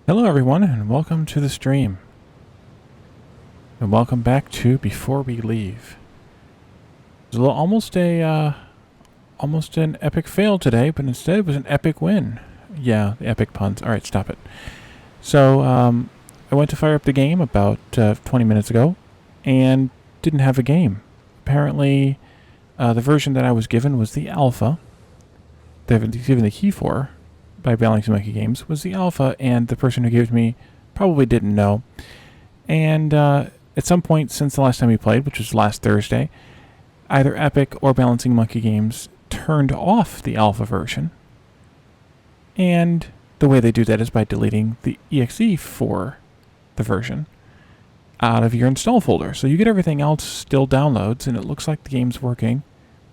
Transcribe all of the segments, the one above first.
Hello everyone and welcome to the stream. And welcome back to Before We Leave. It was almost an epic fail today, but instead it was an epic win. Yeah, the epic puns. Alright, stop it. So, I went to fire up the game about 20 minutes ago and didn't have a game. Apparently, the version that I was given was the alpha. They've been given the key for by Balancing Monkey Games was the alpha, and the person who gave it to me probably didn't know. And at some point since the last time we played, which was last Thursday, either Epic or Balancing Monkey Games turned off the alpha version. And the way they do that is by deleting the exe for the version out of your install folder. So you get everything else still downloads, and it looks like the game's working,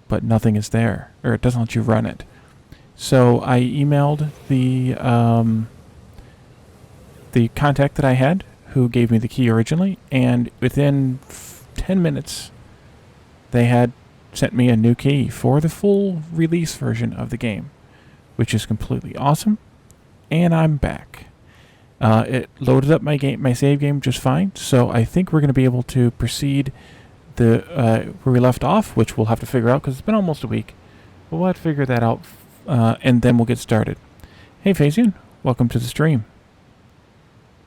but nothing is there, or it doesn't let you run it. So I emailed the contact that I had, who gave me the key originally, and within 10 minutes, they had sent me a new key for the full release version of the game, which is completely awesome. And I'm back. It loaded up my save game just fine, so I think we're going to be able to proceed where we left off, which we'll have to figure out because it's been almost a week. But we'll have to figure that out. And then we'll get started. Hey, Fazian, welcome to the stream.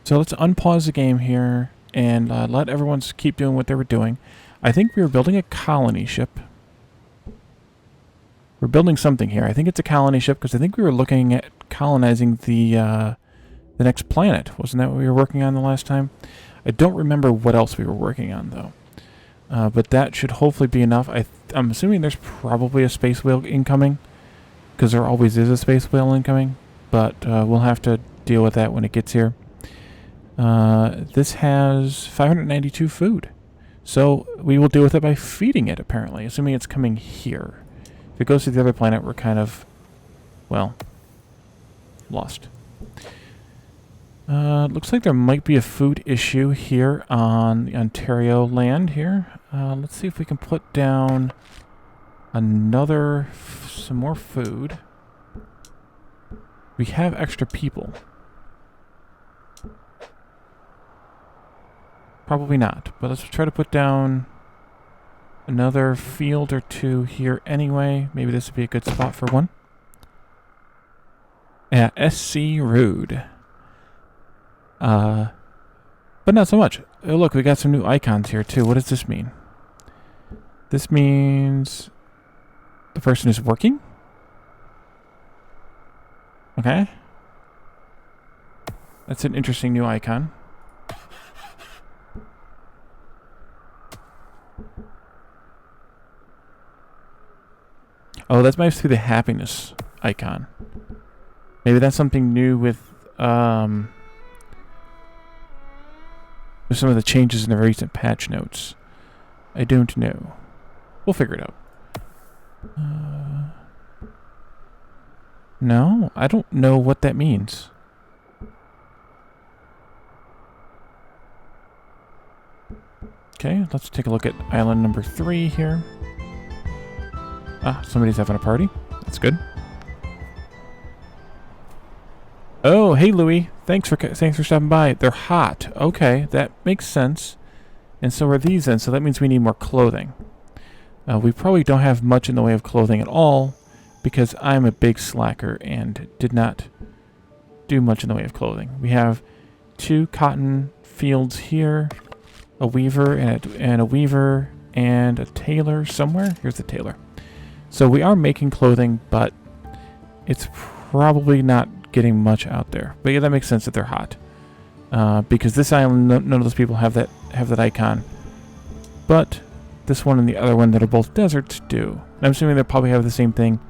So let's unpause the game here and let everyone keep doing what they were doing. I think we were building a colony ship. We're building something here. I think it's a colony ship because I think we were looking at colonizing the next planet. Wasn't that what we were working on the last time? I don't remember what else we were working on, though. But that should hopefully be enough. I'm assuming there's probably a space whale incoming, because there always is a space whale incoming, but we'll have to deal with that when it gets here. This has 592 food, so we will deal with it by feeding it, apparently, assuming it's coming here. If it goes to the other planet, we're kind of, well, lost. Looks like there might be a food issue here on the Ontario land here. Let's see if we can put down some more food. We have extra people. Probably not, but let's try to put down another field or two here anyway. Maybe this would be a good spot for one. Yeah, SC Rude. But not so much. Oh, look, we got some new icons here too. What does this mean? This means the person is working? Okay. That's an interesting new icon. Oh, that might be the happiness icon. Maybe that's something new with some of the changes in the recent patch notes. I don't know. We'll figure it out. No, I don't know what that means. Okay, let's take a look at island number 3 here. Ah, somebody's having a party. That's good. Oh, hey Louie. Thanks for stopping by. They're hot. Okay, that makes sense. And so are these then, so that means we need more clothing. We probably don't have much in the way of clothing at all, because I'm a big slacker and did not do much in the way of clothing. We have 2 cotton fields here, a weaver and a weaver and a tailor somewhere. Here's the tailor. So we are making clothing, but it's probably not getting much out there. But yeah, that makes sense that they're hot, because this island, none of those people have that icon, but this one and the other one that are both deserts do. I'm assuming they'll probably have the same thing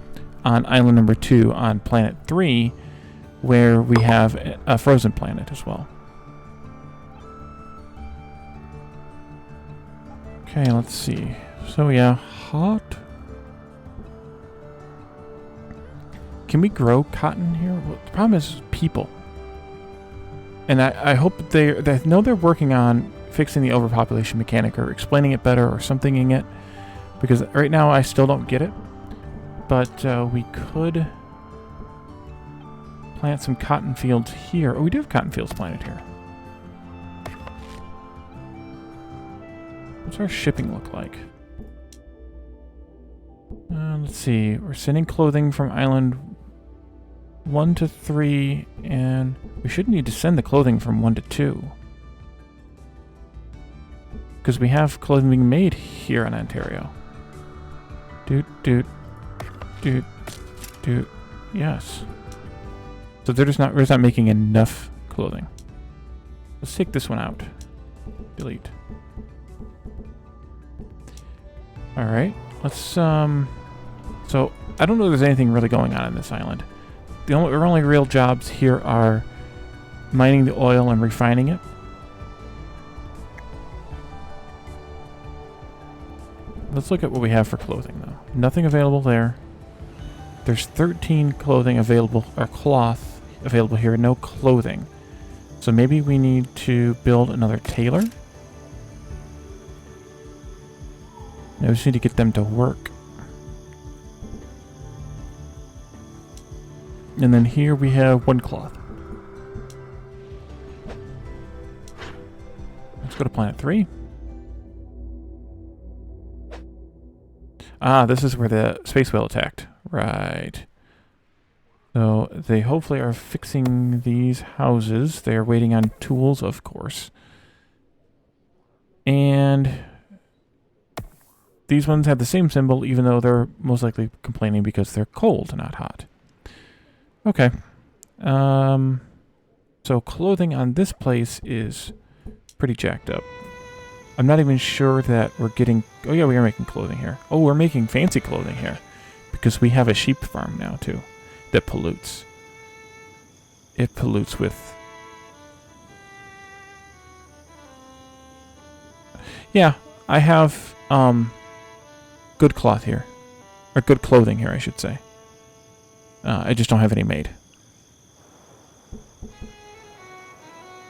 on island number 2 on planet 3, where we have a frozen planet as well. Okay, let's see. So yeah, hot. Can we grow cotton here? Well, the problem is people. And I hope they know they're working on fixing the overpopulation mechanic or explaining it better or something-ing it. Because right now I still don't get it. But we could plant some cotton fields here. Oh, we do have cotton fields planted here. What's our shipping look like? Let's see. We're sending clothing from island 1 to 3, and we should need to send the clothing from 1 to 2. Because we have clothing being made here in Ontario. Doot, doot, doot, doot. Yes. So we're just not making enough clothing. Let's take this one out. Delete. Alright. Let's, so, I don't know if there's anything really going on this island. Our only real jobs here are mining the oil and refining it. Let's look at what we have for clothing, though. Nothing available there. There's 13 clothing available, or cloth available here, no clothing. So maybe we need to build another tailor. I just need to get them to work. And then here we have 1 cloth. Let's go to planet 3. Ah, this is where the space whale attacked. Right. So they hopefully are fixing these houses. They are waiting on tools, of course. And these ones have the same symbol, even though they're most likely complaining because they're cold, not hot. Okay. So clothing on this place is pretty jacked up. I'm not even sure that we're getting... Oh yeah, we are making clothing here. Oh, we're making fancy clothing here. Because we have a sheep farm now, too. That pollutes. It pollutes with... Yeah, I have, good cloth here. Or good clothing here, I should say. I just don't have any made.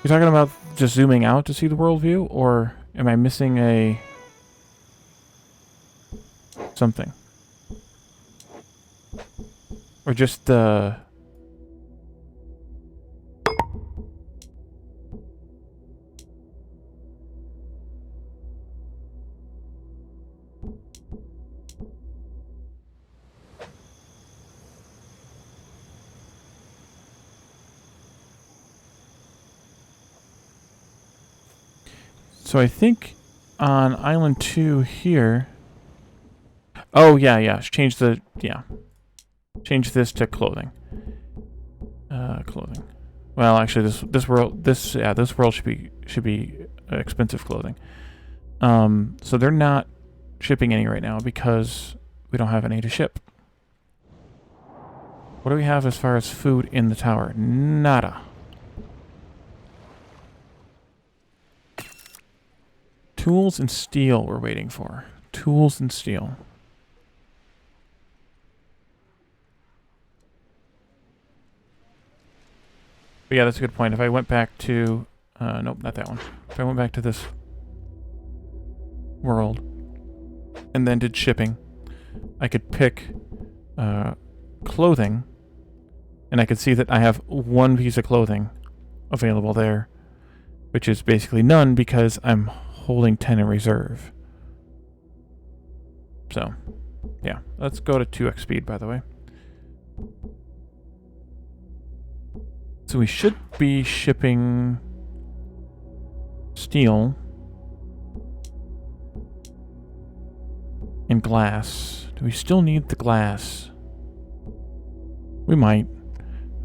You're talking about just zooming out to see the world view? Or am I missing a... something? Or just the... So I think on Island 2 here... Oh, yeah. Change the... Yeah. Change this to clothing. Clothing. Well, actually, this world should be expensive clothing. So they're not shipping any right now because we don't have any to ship. What do we have as far as food in the tower? Nada. Tools and steel we're waiting for. Tools and steel. But yeah, that's a good point. If I went back to... nope, not that one. If I went back to this world and then did shipping, I could pick clothing, and I could see that I have 1 piece of clothing available there, which is basically none because I'm holding 10 in reserve. So, yeah. Let's go to 2x speed, by the way. So we should be shipping steel and glass. Do we still need the glass? We might.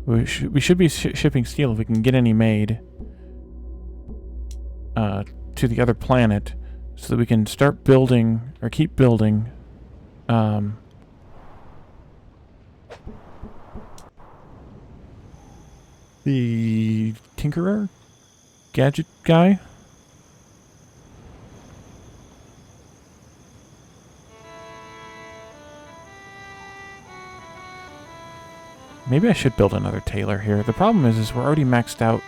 We should be shipping steel if we can get any made to the other planet so that we can start building or keep building the Tinkerer gadget guy. Maybe I should build another tailor here. The problem is we're already maxed out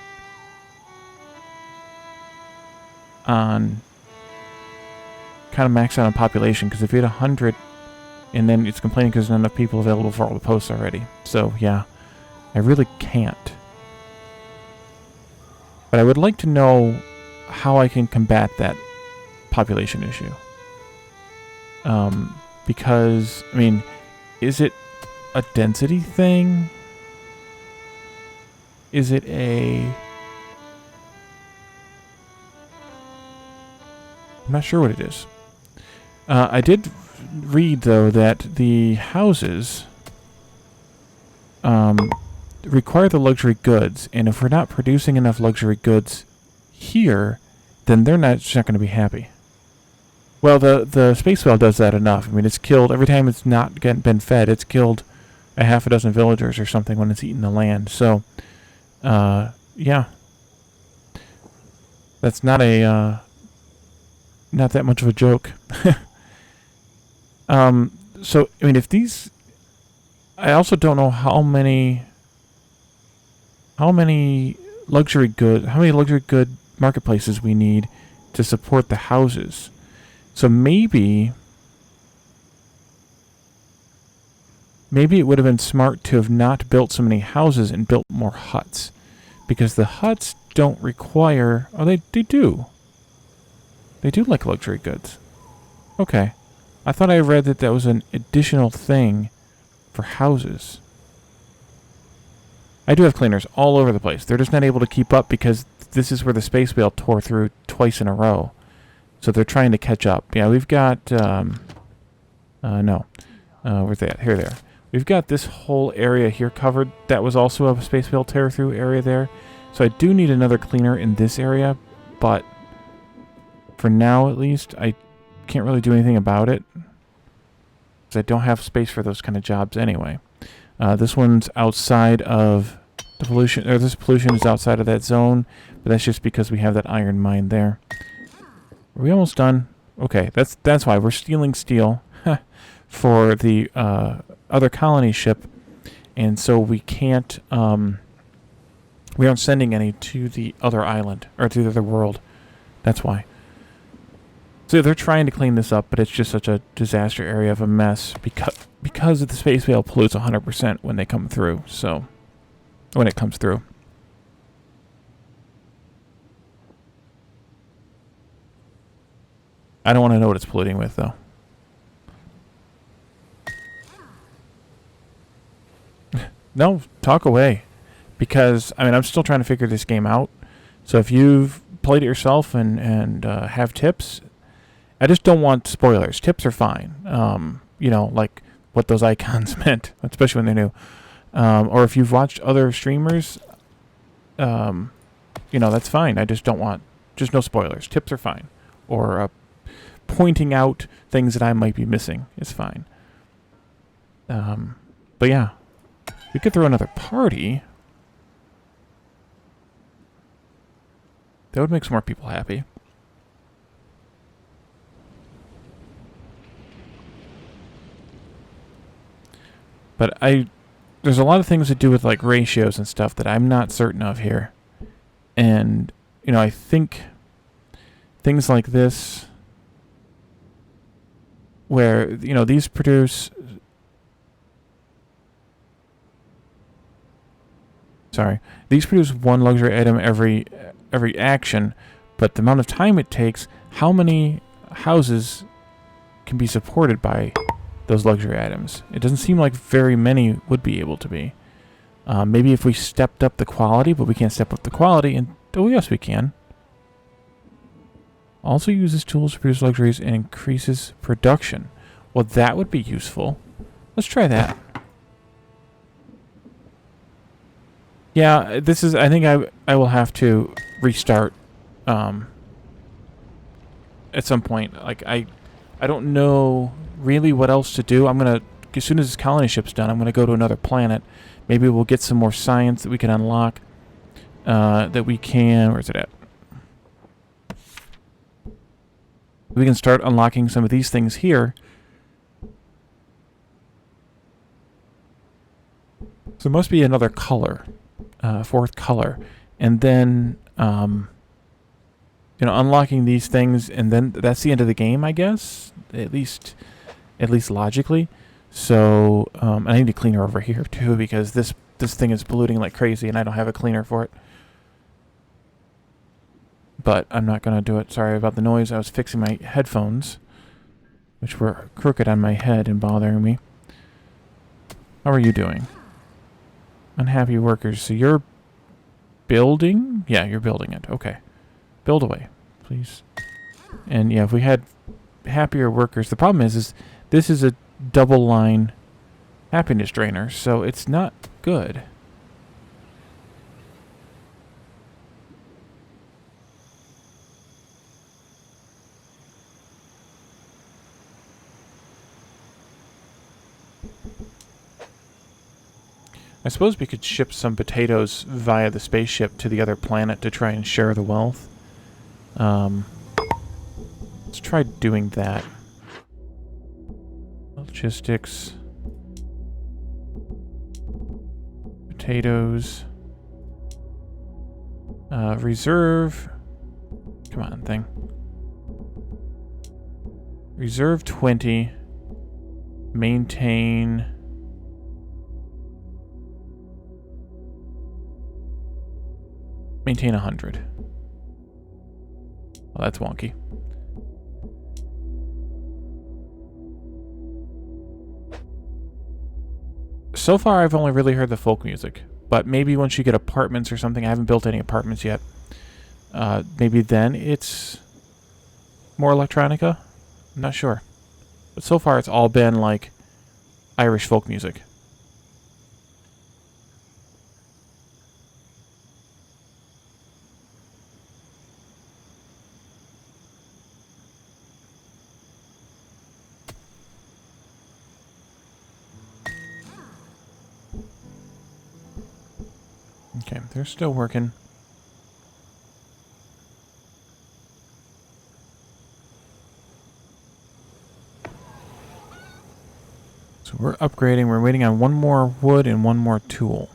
on maxed out on population, because if we had 100 and then it's complaining because there's not enough people available for all the posts already. So yeah, I really can't. But I would like to know how I can combat that population issue. Because, I mean, is it a density thing? Is it a... I'm not sure what it is. I did read, though, that the houses require the luxury goods, and if we're not producing enough luxury goods here, then they're not just not going to be happy. Well, the space whale does that enough. I mean, it's killed every time it's not been fed. It's killed a half a dozen villagers or something when it's eaten the land. So, yeah, that's not a not that much of a joke. So I mean, if these, I also don't know how many luxury good marketplaces we need to support the houses. So maybe it would have been smart to have not built so many houses and built more huts, because the huts don't require. Oh, they do. They do like luxury goods. Okay, I thought I read that was an additional thing for houses. I do have cleaners all over the place. They're just not able to keep up because this is where the space whale tore through twice in a row. So they're trying to catch up. Yeah, we've got... where's that? Here they are. We've got this whole area here covered. That was also a space whale tear through area there. So I do need another cleaner in this area, but for now at least, I can't really do anything about it, because I don't have space for those kind of jobs anyway. This one's outside of the pollution, or this pollution is outside of that zone, but that's just because we have that iron mine there. Are we almost done? Okay, that's why we're stealing steel for the other colony ship, and so we can't. We aren't sending any to the other island or to the other world. That's why. So they're trying to clean this up, but it's just such a disaster area of a mess because of the space whale pollutes 100% when they come through. So when it comes through. I don't want to know what it's polluting with, though. No, talk away. Because, I mean, I'm still trying to figure this game out. So if you've played it yourself and have tips, I just don't want spoilers. Tips are fine. You know, like what those icons meant, especially when they're new. Or if you've watched other streamers, you know, that's fine. I just don't want, just no spoilers. Tips are fine. Or pointing out things that I might be missing is fine. But yeah, we could throw another party. That would make some more people happy. But there's a lot of things to do with like ratios and stuff that I'm not certain of here. And, you know, I think things like this, where, you know, these produce... Sorry. These produce one luxury item every action, but the amount of time it takes, how many houses can be supported by those luxury items? It doesn't seem like very many would be able to be. Maybe if we stepped up the quality, but we can't step up the quality, and oh yes we can. Also uses tools to produce luxuries and increases production. Well, that would be useful. Let's try that. Yeah, this is, I think I will have to restart at some point. Like, I don't know really what else to do. I'm going to, as soon as this colony ship's done, I'm going to go to another planet. Maybe we'll get some more science that we can unlock. That we can, where's it at? We can start unlocking some of these things here. So there must be another color. Fourth color, and then you know, unlocking these things, and then that's the end of the game, I guess, at least logically. So I need to clean her over here too, because this this thing is polluting like crazy and I don't have a cleaner for it. But I'm not going to do it. Sorry about the noise. I was fixing my headphones, which were crooked on my head and bothering me. How are you doing? Unhappy workers. So you're building? Yeah, you're building it. Okay. Build away, please. And yeah, if we had happier workers, the problem is this is a double line happiness drainer, so it's not good. I suppose we could ship some potatoes via the spaceship to the other planet to try and share the wealth. Let's try doing that. Logistics. Potatoes. Reserve. Come on, thing. Reserve 20. Maintain. Maintain 100. Well, that's wonky. So far, I've only really heard the folk music. But maybe once you get apartments or something, I haven't built any apartments yet. Maybe then it's more electronica? I'm not sure. But so far, it's all been like Irish folk music. Okay, they're still working. So we're upgrading. We're waiting on one more wood and one more tool.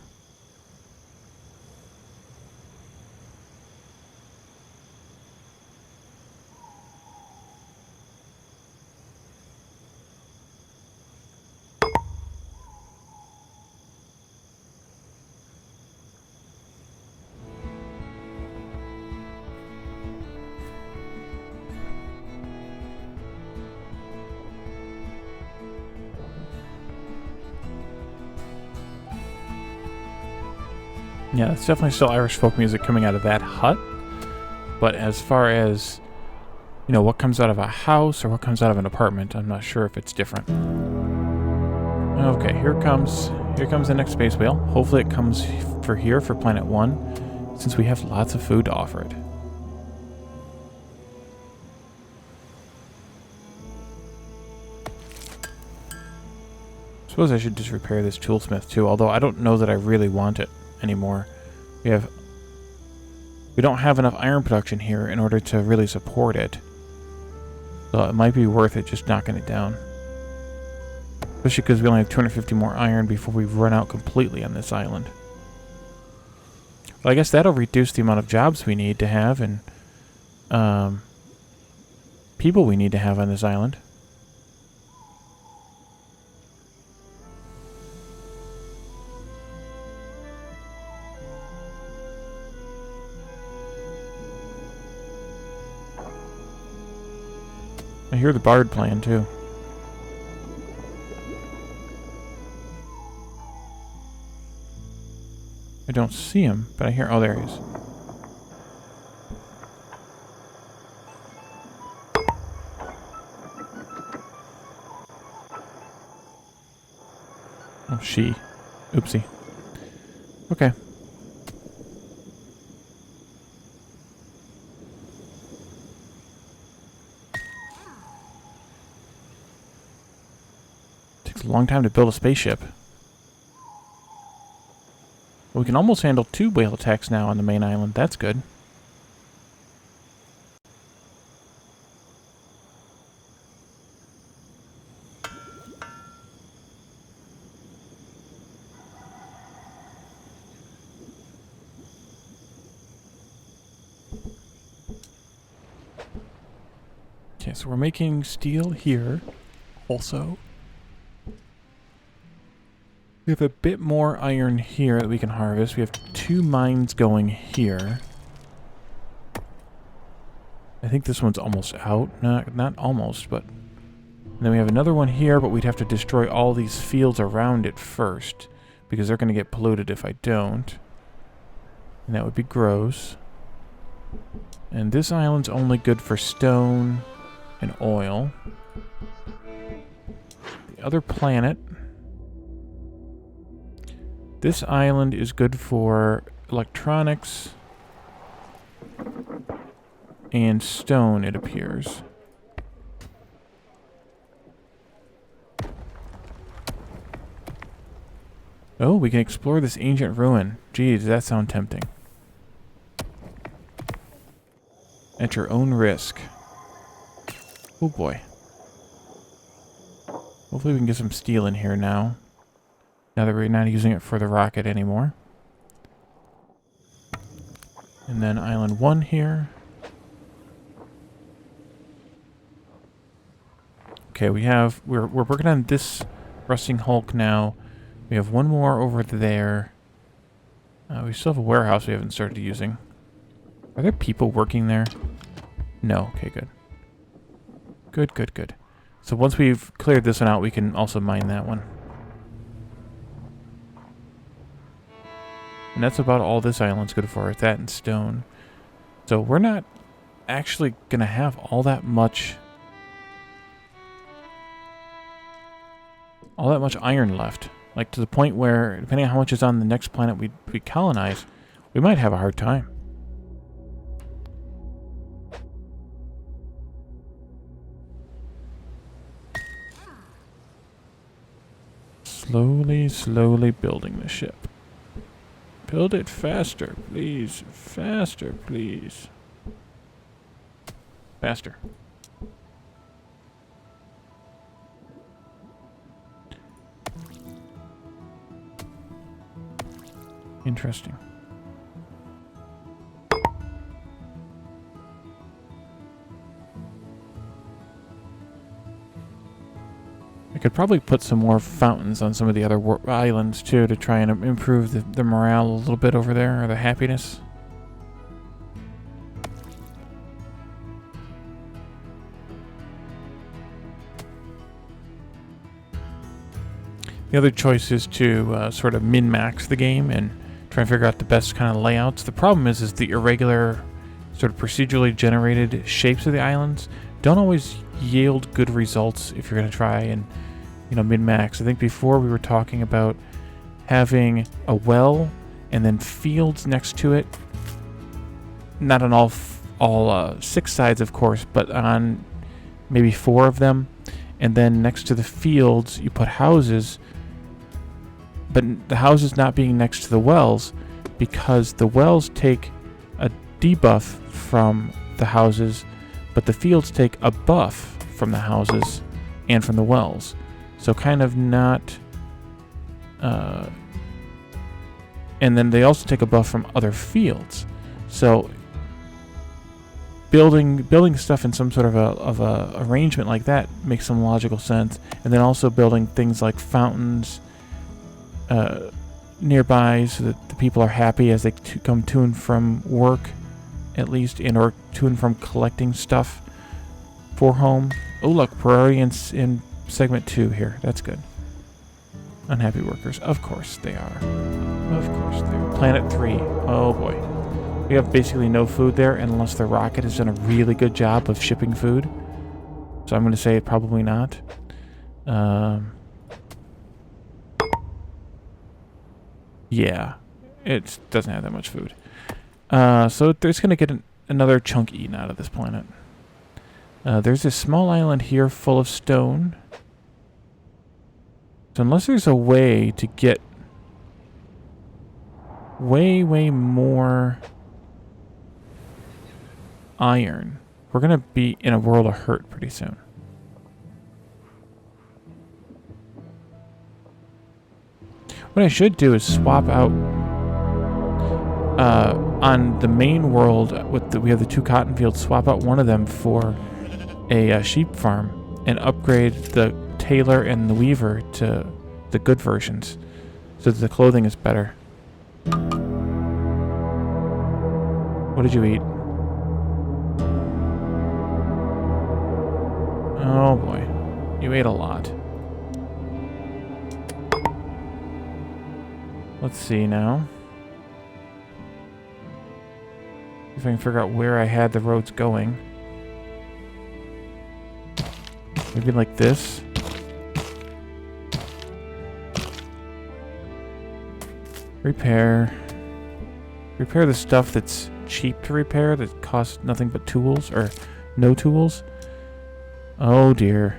Yeah, it's definitely still Irish folk music coming out of that hut. But as far as, you know, what comes out of a house or what comes out of an apartment, I'm not sure if it's different. Okay, here comes the next space whale. Hopefully it comes for here, for Planet 1, since we have lots of food to offer it. I suppose I should just repair this toolsmith too, although I don't know that I really want it anymore. We don't have enough iron production here in order to really support it. So it might be worth it just knocking it down. Especially because we only have 250 more iron before we run out completely on this island. Well, I guess that'll reduce the amount of jobs we need to have and people we need to have on this island. I hear the bard playing too. I don't see him, but I hear... Oh, there he is. Oh, she. Oopsie. Okay. Takes a long time to build a spaceship. We can almost handle 2 whale attacks now on the main island. That's good. Okay, so we're making steel here also. We have a bit more iron here that we can harvest. We have 2 mines going here. I think this one's almost out. Not almost, but... And then we have another one here, but we'd have to destroy all these fields around it first, because they're going to get polluted if I don't. And that would be gross. And this island's only good for stone and oil. The other planet... This island is good for electronics and stone, it appears. Oh, we can explore this ancient ruin. Gee, does that sound tempting? At your own risk. Oh boy. Hopefully we can get some steel in here now. Now that we're not using it for the rocket anymore. And then island 1 here. Okay, we're working on this rusting hulk now. We have one more over there. We still have a warehouse we haven't started using. Are there people working there? No. Okay, good. Good. So once we've cleared this one out, we can also mine that one. And that's about all this island's good for, is that and stone. So we're not actually going to have all that much iron left. Like, to the point where, depending on how much is on the next planet we colonize, we might have a hard time. Slowly building the ship. Build it faster, please. Faster, please. Faster. Interesting. I could probably put some more fountains on some of the other islands too to try and improve the morale a little bit over there, or the happiness. The other choice is to sort of min-max the game and try and figure out the best kind of layouts. The problem is the irregular, sort of procedurally generated shapes of the islands don't always yield good results if you're going to try and, min-max. I think before we were talking about having a well and then fields next to it. Not on all 6 sides, of course, but on maybe 4 of them. And then next to the fields, you put houses. But the houses not being next to the wells, because the wells take a debuff from the houses, but the fields take a buff from the houses and from the wells. So kind of not... and then they also take a buff from other fields. So building stuff in some sort of a arrangement like that makes some logical sense. And then also building things like fountains nearby, so that the people are happy as they come to and from work, at least, and or to and from collecting stuff for home. Oh look, priority in segment 2 here. That's good. Unhappy workers. Of course they are. Of course they are. Planet 3. Oh boy. We have basically no food there unless the rocket has done a really good job of shipping food. So I'm going to say probably not. Yeah, it doesn't have that much food. So there's going to get another chunk eaten out of this planet. There's this small island here full of stone. So unless there's a way to get way more iron, we're going to be in a world of hurt pretty soon. What I should do is swap out on the main world we have the 2 cotton fields. Swap out one of them for a sheep farm and upgrade the tailor and the weaver to the good versions. So the clothing is better. What did you eat? Oh boy. You ate a lot. Let's see now. If I can figure out where I had the roads going. Maybe like this. Repair. Repair the stuff that's cheap to repair, that costs nothing but tools, or no tools. Oh dear.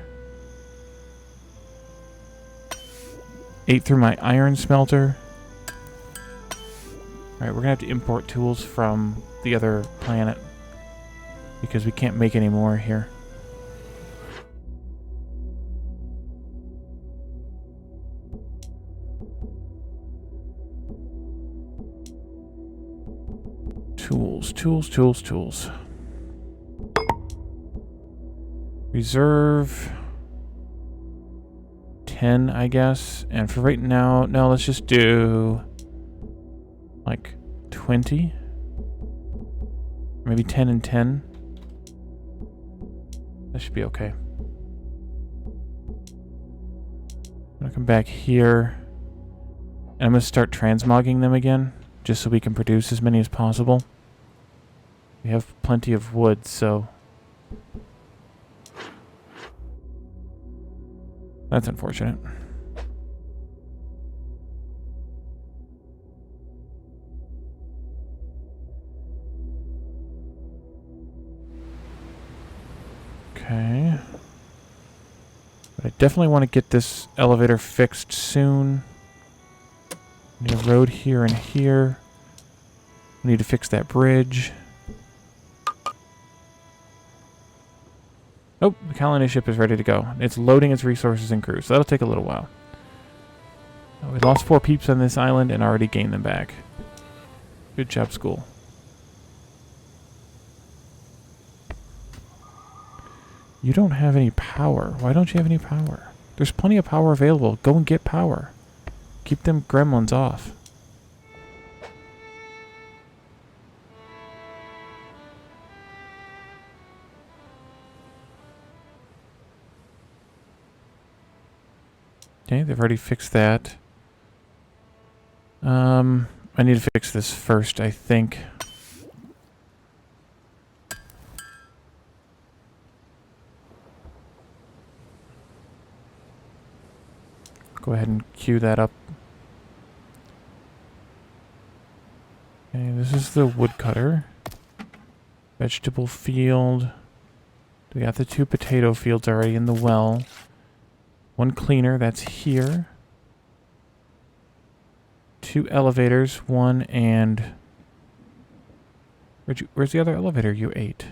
Ate through my iron smelter. Alright, we're gonna have to import tools from the other planet. Because we can't make any more here. Tools, tools, tools, tools. Reserve 10, I guess. And for right now, no, let's just do like 20. Maybe 10 and 10. That should be okay. I'm gonna come back here. And I'm gonna start transmogging them again, just so we can produce as many as possible. We have plenty of wood, so that's unfortunate. Okay. But I definitely want to get this elevator fixed soon. Need a road here and here. We need to fix that bridge. Oh, the colony ship is ready to go. It's loading its resources and crew, so that'll take a little while. We lost 4 peeps on this island and already gained them back. Good job, school. You don't have any power. Why don't you have any power? There's plenty of power available. Go and get power. Keep them gremlins off. Okay, they've already fixed that. I need to fix this first, I think. Go ahead and queue that up. Okay, this is the woodcutter. Vegetable field. We got the 2 potato fields already in the well. 1 cleaner, that's here. 2 elevators, 1 and... Where's the other elevator you ate?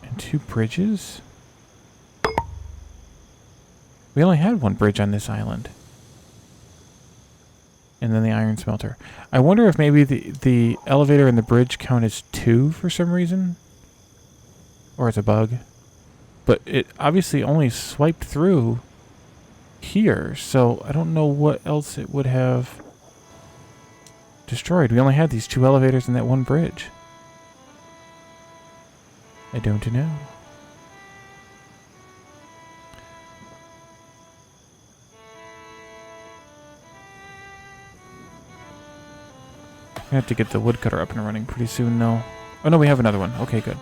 And 2 bridges? We only had 1 bridge on this island. And then the iron smelter. I wonder if maybe the elevator and the bridge count as 2 for some reason? Or it's a bug. But it obviously only swiped through here, so I don't know what else it would have destroyed. We only had these 2 elevators and that 1 bridge. I don't know. I have to get the woodcutter up and running pretty soon, though. Oh no, we have another one. Okay, good.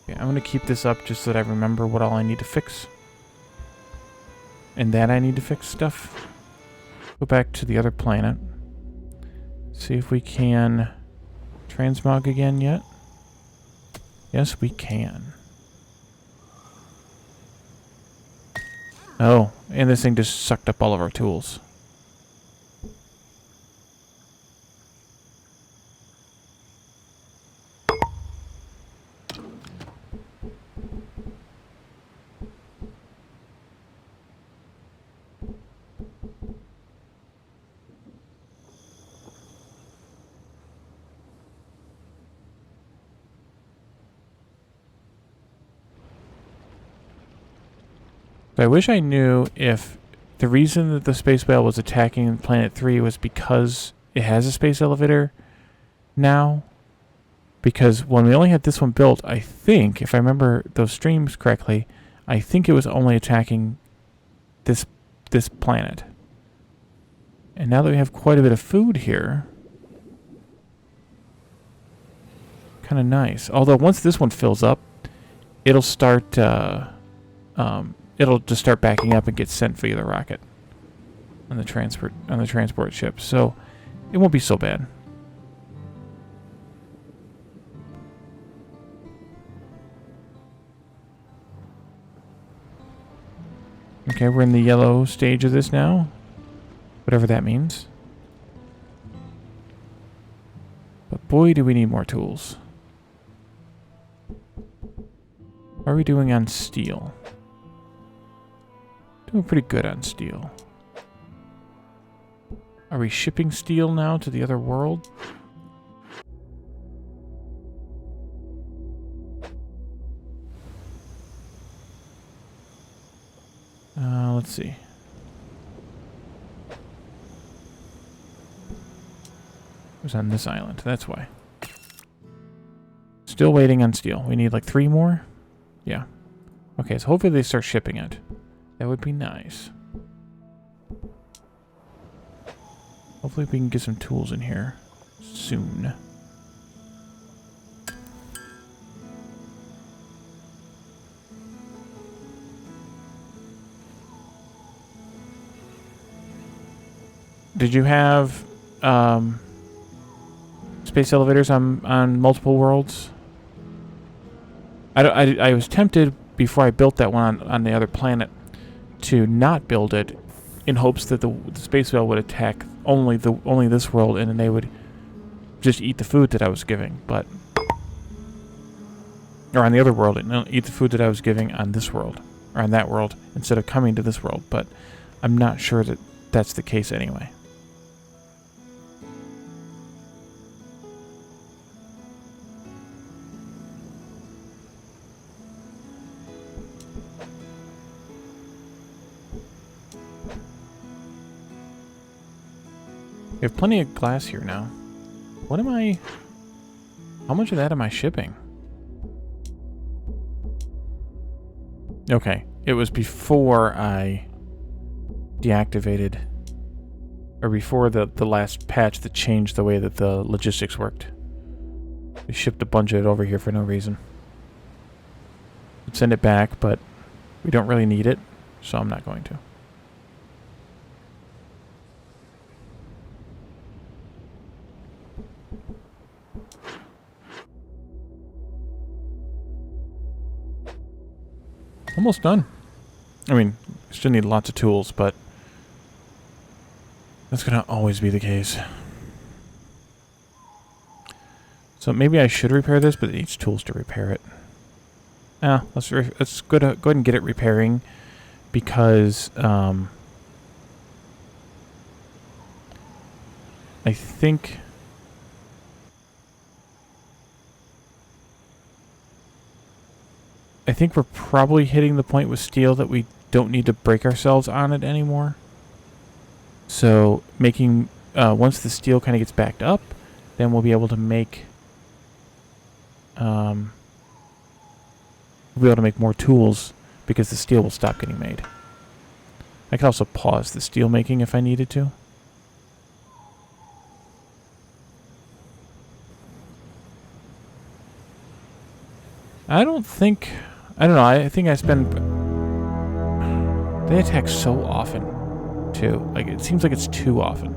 Okay, I'm gonna keep this up just so that I remember what all I need to fix. And that I need to fix stuff. Go back to the other planet. See if we can transmog again yet. Yes, we can. Oh, and this thing just sucked up all of our tools. But I wish I knew if the reason that the space whale was attacking Planet 3 was because it has a space elevator now. Because when we only had this one built, I think, if I remember those streams correctly, I think it was only attacking this planet. And now that we have quite a bit of food here, kind of nice. Although once this one fills up, it'll start, it'll just start backing up and get sent via the rocket on the transport ship. So it won't be so bad. Okay, we're in the yellow stage of this now. Whatever that means. But boy, do we need more tools. How are we doing on steel? Doing pretty good on steel. Are we shipping steel now to the other world? Let's see. It was on this island, that's why. Still waiting on steel. We need like 3 more? Yeah. Okay, so hopefully they start shipping it. That would be nice. Hopefully we can get some tools in here soon. Did you have space elevators on multiple worlds? I was tempted before I built that one on the other planet to not build it in hopes that the space whale would attack only this world and then they would just eat the food that I was giving, but or on the other world and eat the food that I was giving on this world or on that world instead of coming to this world, but I'm not sure that that's the case anyway. We have plenty of glass here now. What am I... How much of that am I shipping? Okay. It was before I deactivated... Or before the last patch that changed the way that the logistics worked. We shipped a bunch of it over here for no reason. I'd send it back, but we don't really need it, so I'm not going to. Almost done. I mean, still need lots of tools, but that's gonna always be the case. So maybe I should repair this, but it needs tools to repair it. Let's go ahead and get it repairing, because I think we're probably hitting the point with steel that we don't need to break ourselves on it anymore. So making, once the steel kind of gets backed up, then we'll be able to make, more tools because the steel will stop getting made. I could also pause the steel making if I needed to. I don't know, I think I spend... They attack so often, too. Like, it seems like it's too often.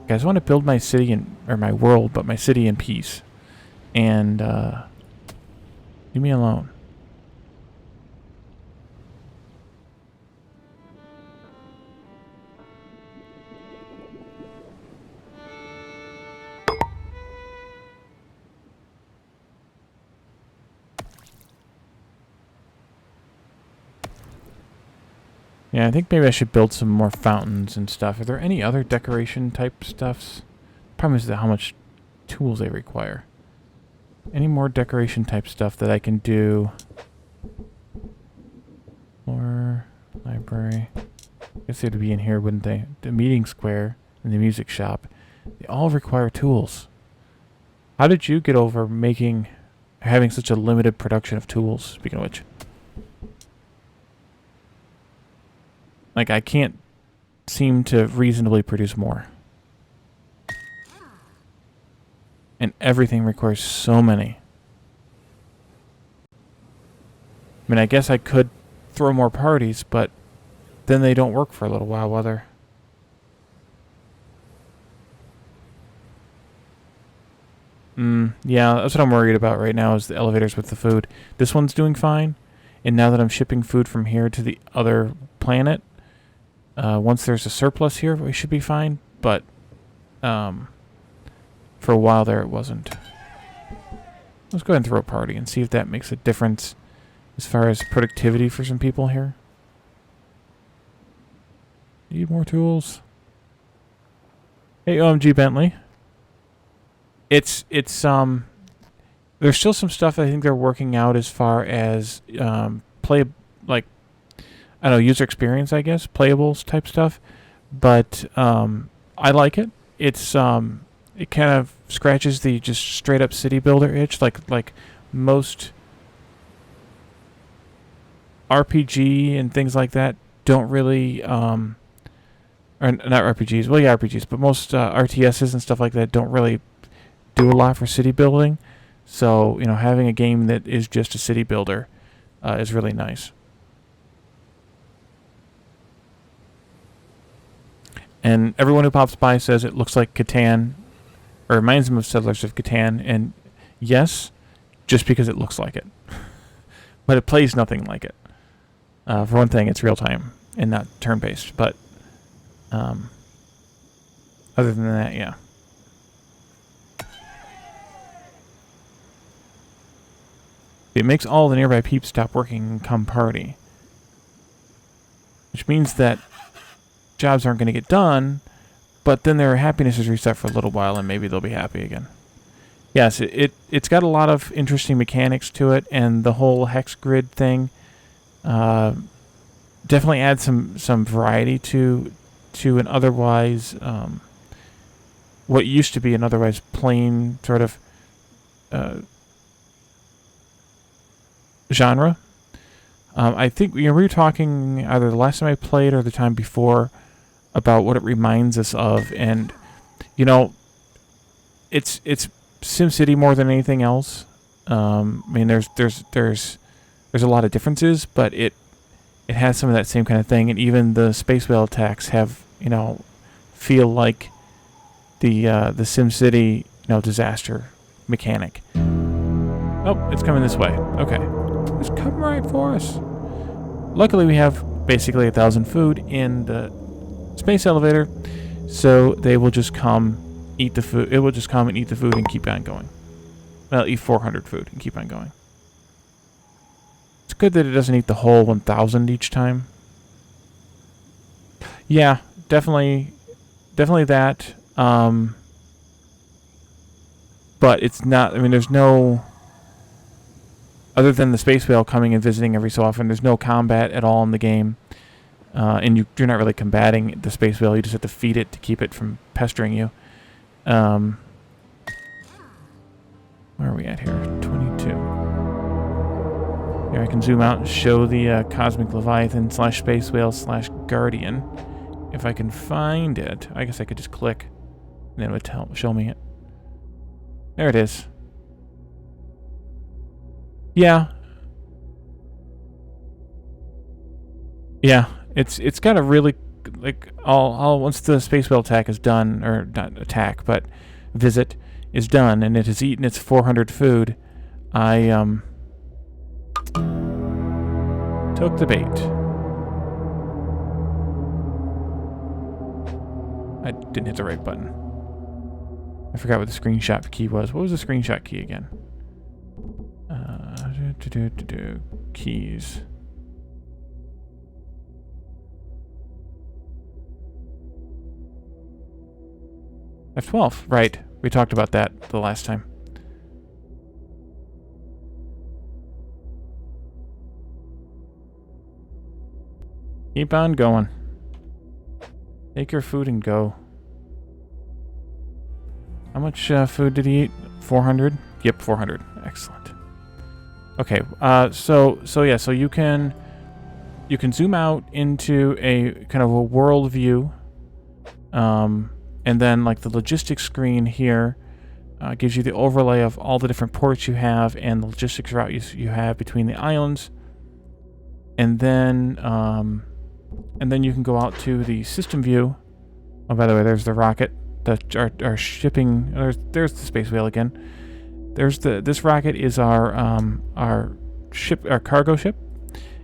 I just want to build my city or my world, but my city in peace. And, leave me alone. Yeah, I think maybe I should build some more fountains and stuff. Are there any other decoration type stuffs? Problem is how much tools they require. Any more decoration type stuff that I can do library. I guess they'd be in here, wouldn't they? The meeting square and the music shop. They all require tools. How did you get over having such a limited production of tools, speaking of which? Like, I can't seem to reasonably produce more. And everything requires so many. I mean, I guess I could throw more parties, but then they don't work for a little while, whether... Yeah, that's what I'm worried about right now is the elevators with the food. This one's doing fine, and now that I'm shipping food from here to the other planet, once there's a surplus here, we should be fine, but for a while there it wasn't. Let's go ahead and throw a party and see if that makes a difference as far as productivity for some people here. Need more tools. Hey, OMG Bentley. It's there's still some stuff I think they're working out as far as I don't know, user experience, I guess, playables type stuff, but I like it. It's it kind of scratches the just straight up city builder itch, like most RPG and things like that don't really or not RPGs, well yeah RPGs, but most RTSs and stuff like that don't really do a lot for city building. So, you know, having a game that is just a city builder is really nice. And everyone who pops by says it looks like Catan, or reminds them of Settlers of Catan, and yes, just because it looks like it. But it plays nothing like it. For one thing, it's real-time and not turn-based, but other than that, yeah. It makes all the nearby peeps stop working and come party. Which means that jobs aren't going to get done, but then their happiness is reset for a little while and maybe they'll be happy again. Yes, it's got a lot of interesting mechanics to it, and the whole hex grid thing definitely adds some variety to an otherwise what used to be an otherwise plain sort of genre. I think we were talking either the last time I played or the time before about what it reminds us of, and you know, it's SimCity more than anything else. I mean, there's a lot of differences, but it has some of that same kind of thing, and even the space whale attacks have, you know, feel like the SimCity, you know, disaster mechanic. Oh, it's coming this way. Okay. It's coming right for us. Luckily, we have basically 1,000 food in the space elevator, so they will just come eat the food. It will just come and eat the food and keep on going. Well, eat 400 food and keep on going. It's good that it doesn't eat the whole 1,000 each time. Yeah, definitely that. But it's not. I mean, there's no. Other than the space whale coming and visiting every so often, there's no combat at all in the game. And you're not really combating the space whale. You just have to feed it to keep it from pestering you. Where are we at here? 22. Here I can zoom out and show the Cosmic Leviathan / Space Whale / Guardian. If I can find it, I guess I could just click and then it would show me it. There it is. Yeah. Yeah, it's got a really, like, all once the space whale attack is done, or not attack, but visit is done, and it has eaten its 400 food, I took the bait. I didn't hit the right button. I forgot what the screenshot key was. What was the screenshot key again? Keys. F12, right. We talked about that the last time. Keep on going. Take your food and go. How much food did he eat? 400? Yep, 400. Excellent. Okay, so you can zoom out into a kind of a world view, and then like the logistics screen here gives you the overlay of all the different ports you have and the logistics route you have between the islands, and then you can go out to the system view. Oh, by the way, there's the rocket, our shipping. There's the space whale again. This rocket is our cargo ship,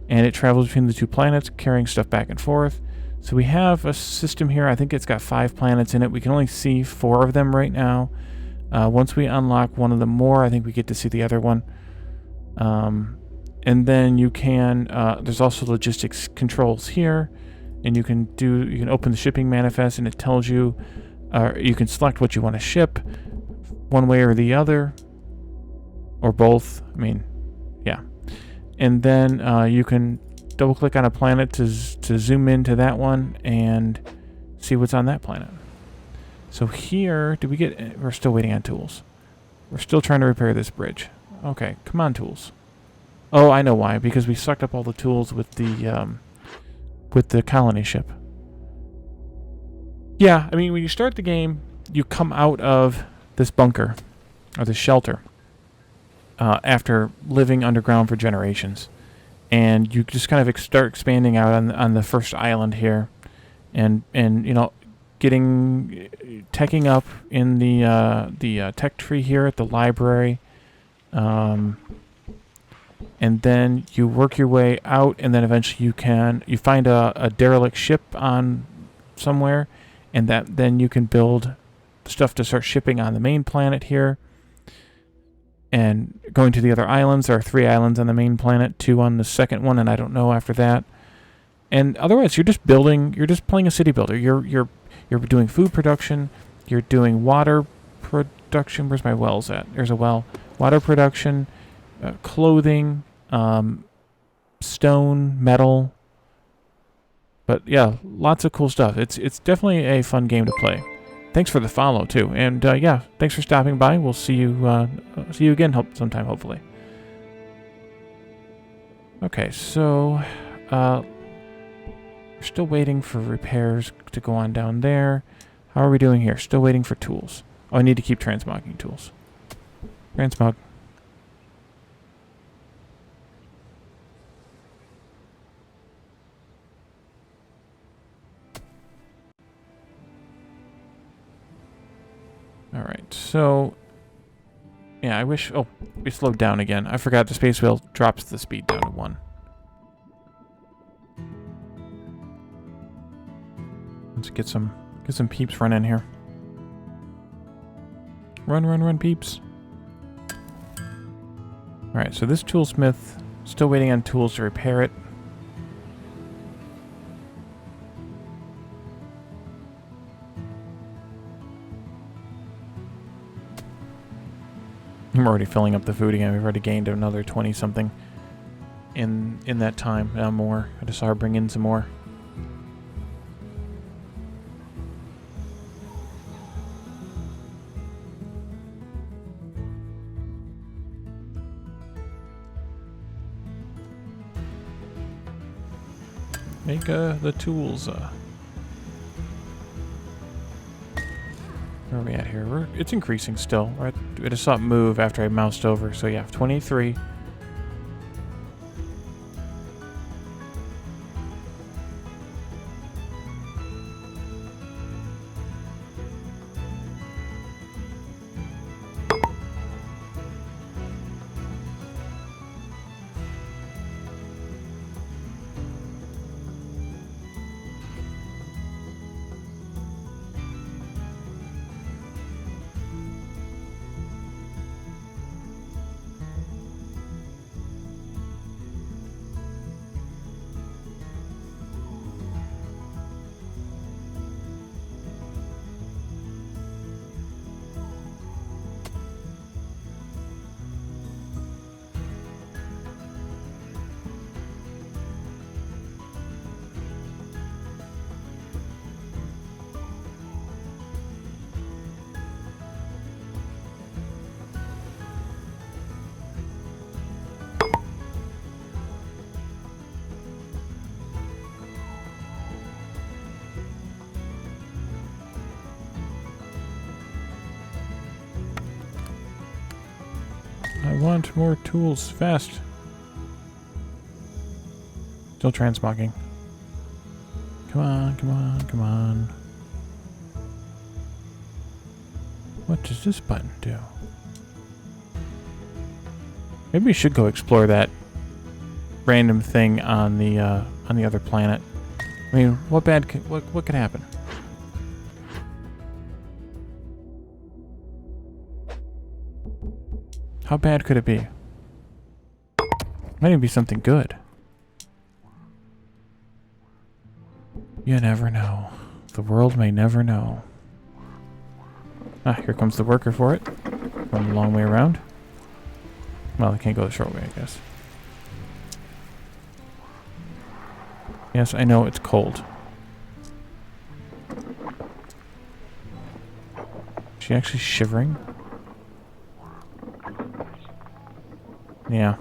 and it travels between the two planets, carrying stuff back and forth. So we have a system here. I think it's got 5 planets in it. We can only see 4 of them right now. Once we unlock one of them more, I think we get to see the other one. And then you can. There's also logistics controls here, and you can open the shipping manifest, and it tells you. You can select what you want to ship, one way or the other. Or both. I mean, yeah. And then you can double click on a planet to zoom into that one and see what's on that planet. So here, we're still waiting on tools. We're still trying to repair this bridge. Okay, come on, tools. Oh, I know why. Because we sucked up all the tools with the colony ship. Yeah, I mean, when you start the game, you come out of this bunker, or this shelter. After living underground for generations, and you just kind of start expanding out on the first island here, and teching up in the tech tree here at the library, and then you work your way out, and then eventually you find a derelict ship on somewhere, and then you can build stuff to start shipping on the main planet here. And going to the other islands, there are 3 islands on the main planet, 2 on the second one, and I don't know after that. And otherwise, you're just playing a city builder. You're doing food production, you're doing water production. Where's my wells at? There's a well. Water production, clothing, stone, metal. But yeah, lots of cool stuff. It's definitely a fun game to play. Thanks for the follow, too. And, yeah, thanks for stopping by. We'll see you again sometime, hopefully. Okay, so, we're still waiting for repairs to go on down there. How are we doing here? Still waiting for tools. Oh, I need to keep transmogging tools. Transmog. Alright, so... Yeah, I wish... Oh, we slowed down again. I forgot the space wheel drops the speed down to 1. Let's get some peeps running here. Run, peeps. Alright, so this toolsmith... Still waiting on tools to repair it. I'm already filling up the food again. We've already gained another 20-something in that time. More. I just saw her bring in some more. Make the tools. Where are we at here? It's increasing still. I just saw it move after I moused over. So yeah, 23. want more tools. Fast. Still transmogging. Come on, come on, come on. What does this button do? Maybe we should go explore that random thing on the other planet. I mean, what could happen? How bad could it be? Might even be something good. You never know. The world may never know. Ah, here comes the worker for it. Going the long way around. Well, I can't go the short way, I guess. Yes, I know it's cold. Is she actually shivering? Yeah.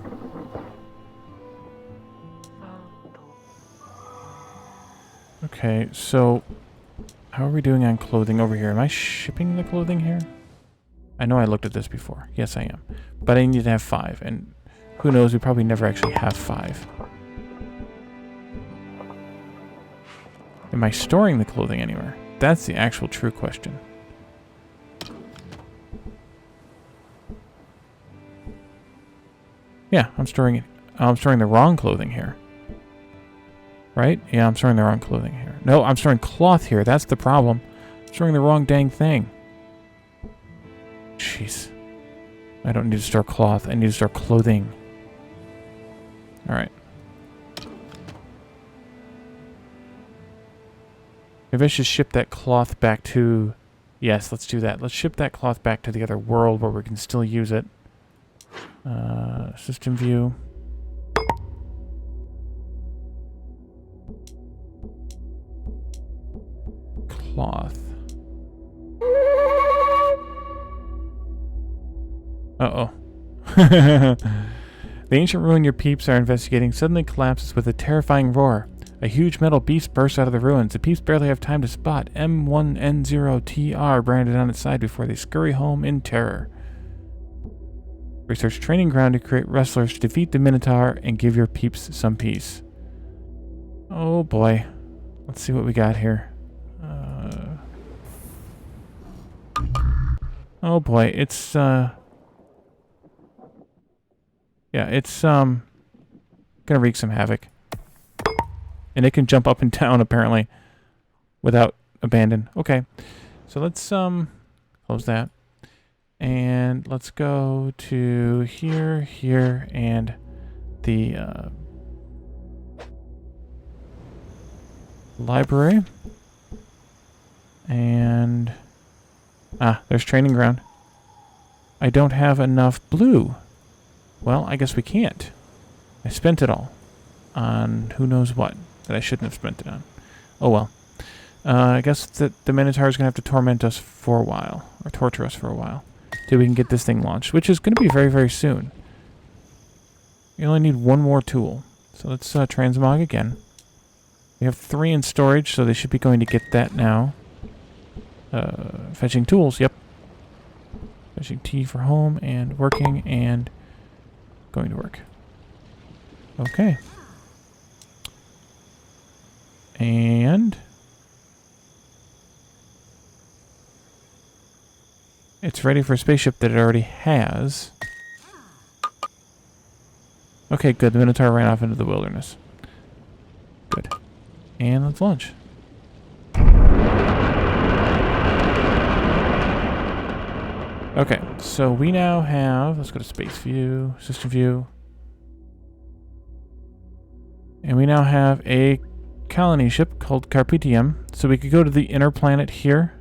Okay, so how are we doing on clothing over here? Am I shipping the clothing here? I know I looked at this before. Yes, I am. But I need to have 5, and who knows, we probably never actually have 5. Am I storing the clothing anywhere? That's the actual true question. Yeah, I'm storing it. I'm storing the wrong clothing here. Right? Yeah, I'm storing the wrong clothing here. No, I'm storing cloth here. That's the problem. I'm storing the wrong dang thing. Jeez. I don't need to store cloth. I need to store clothing. Alright. Maybe I should ship that cloth back to... Yes, let's do that. Let's ship that cloth back to the other world where we can still use it. System view. Cloth. Uh-oh. The ancient ruin your peeps are investigating suddenly collapses with a terrifying roar. A huge metal beast bursts out of the ruins. The peeps barely have time to spot M1N0TR branded on its side before they scurry home in terror. Research training ground to create wrestlers to defeat the Minotaur and give your peeps some peace. Oh boy. Let's see what we got here. Oh boy, it's yeah, it's gonna wreak some havoc. And it can jump up and down apparently without abandon. Okay. So let's close that. And let's go to here, here, and the library. And there's training ground. I don't have enough blue. Well, I guess we can't. I spent it all on who knows what that I shouldn't have spent it on. Oh well. I guess that the Minotaur is going to have to torment us for a while, or torture us for a while, till we can get this thing launched, which is going to be very, very soon. You only need one more tool. So let's transmog again. We have 3 in storage, so they should be going to get that now. Fetching tools, yep. Fetching T for home, and working, and going to work. Okay. And it's ready for a spaceship that it already has. Okay, good. The Minotaur ran off into the wilderness. Good. And let's launch. Okay, so we now have... Let's go to space view, system view. And we now have a colony ship called Carpetium. So we could go to the inner planet here.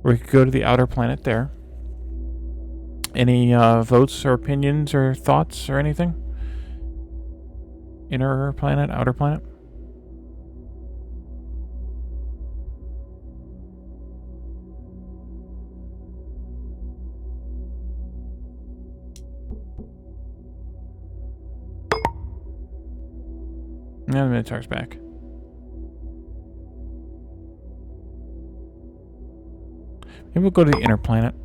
Or we could go to the outer planet there. Any votes or opinions or thoughts or anything? Inner planet, outer planet? Now the Minotaur's back. Maybe we'll go to the inner planet.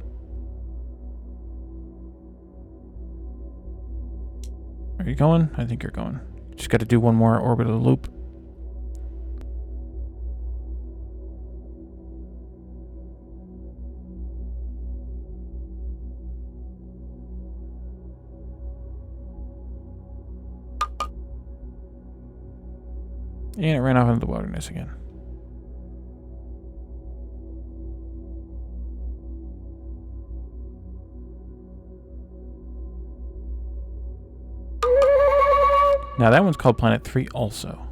Are you going? I think you're going. Just got to do one more orbital loop. And it ran off into the wilderness again. Now that one's called Planet 3 also.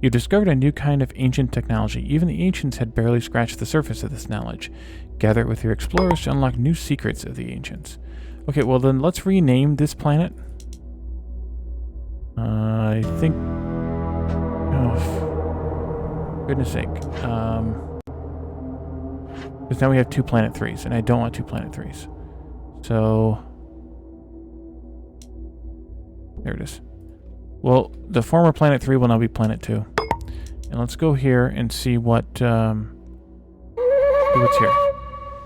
You've discovered a new kind of ancient technology. Even the ancients had barely scratched the surface of this knowledge. Gather it with your explorers to unlock new secrets of the ancients. Okay, well then let's rename this planet. I think... Oh, for goodness sake. Because now we have 2 Planet 3s, and I don't want 2 Planet 3s. So... There it is. Well, the former Planet 3 will now be Planet 2. And let's go here and see what's here.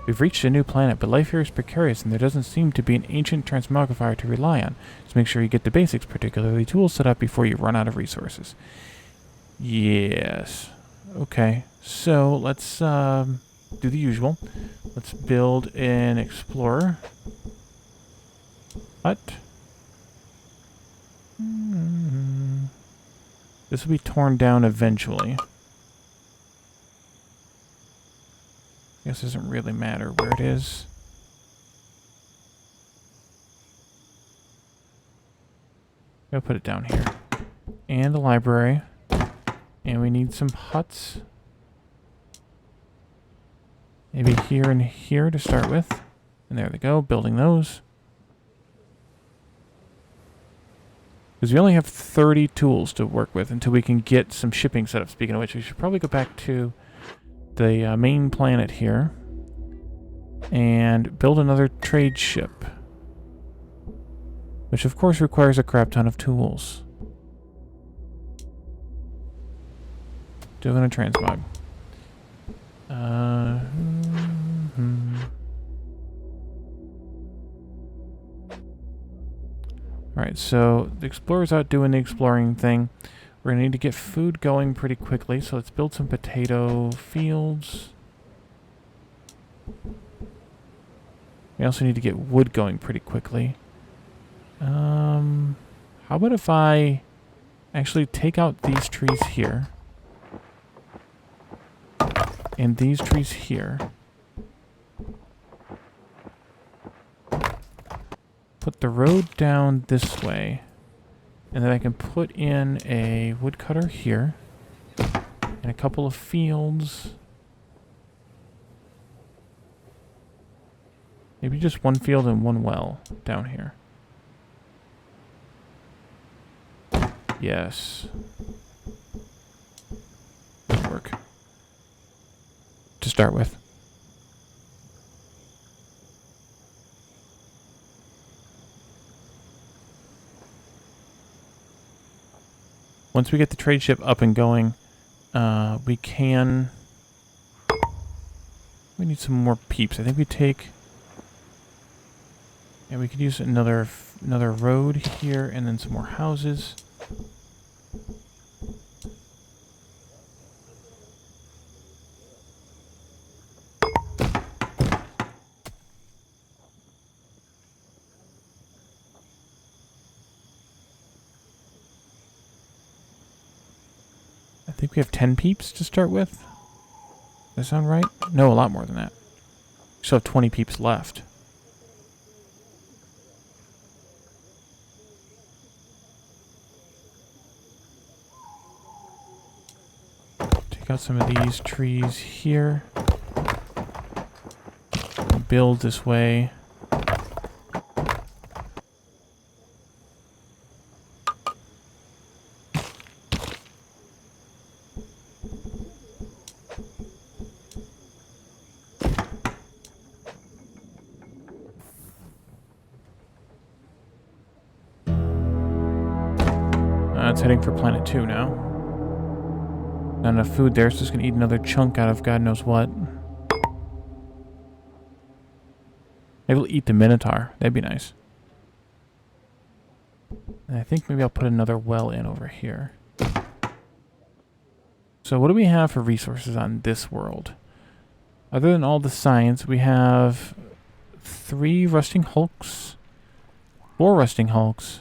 We've reached a new planet, but life here is precarious and there doesn't seem to be an ancient transmogrifier to rely on. So make sure you get the basics, particularly tools set up before you run out of resources. Yes. Okay. So let's do the usual. Let's build an explorer hut. This will be torn down eventually. I guess it doesn't really matter where it is. I'll put it down here. And a library. And we need some huts. Maybe here and here to start with. And there they go, building those. Because we only have 30 tools to work with until we can get some shipping set up. Speaking of which, we should probably go back to the main planet here and build another trade ship. Which of course requires a crap ton of tools. Doing a transmog. Alright, so the explorer's out doing the exploring thing. We're going to need to get food going pretty quickly, so let's build some potato fields. We also need to get wood going pretty quickly. How about if I actually take out these trees here and these trees here. Put the road down this way, and then I can put in a woodcutter here and a couple of fields. Maybe just one field and one well down here. Yes. That'll work. To start with. Once we get the trade ship up and going, we need some more peeps. I think we take... Yeah, we could use another road here and then some more houses. I think we have 10 peeps to start with. Does that sound right? No, a lot more than that. We still have 20 peeps left. Take out some of these trees here. Build this way. It's heading for Planet 2 now. Not enough food there, so it's going to eat another chunk out of God knows what. Maybe we'll eat the Minotaur. That'd be nice. And I think maybe I'll put another well in over here. So what do we have for resources on this world? Other than all the science, we have 3 rusting hulks, 4 rusting hulks,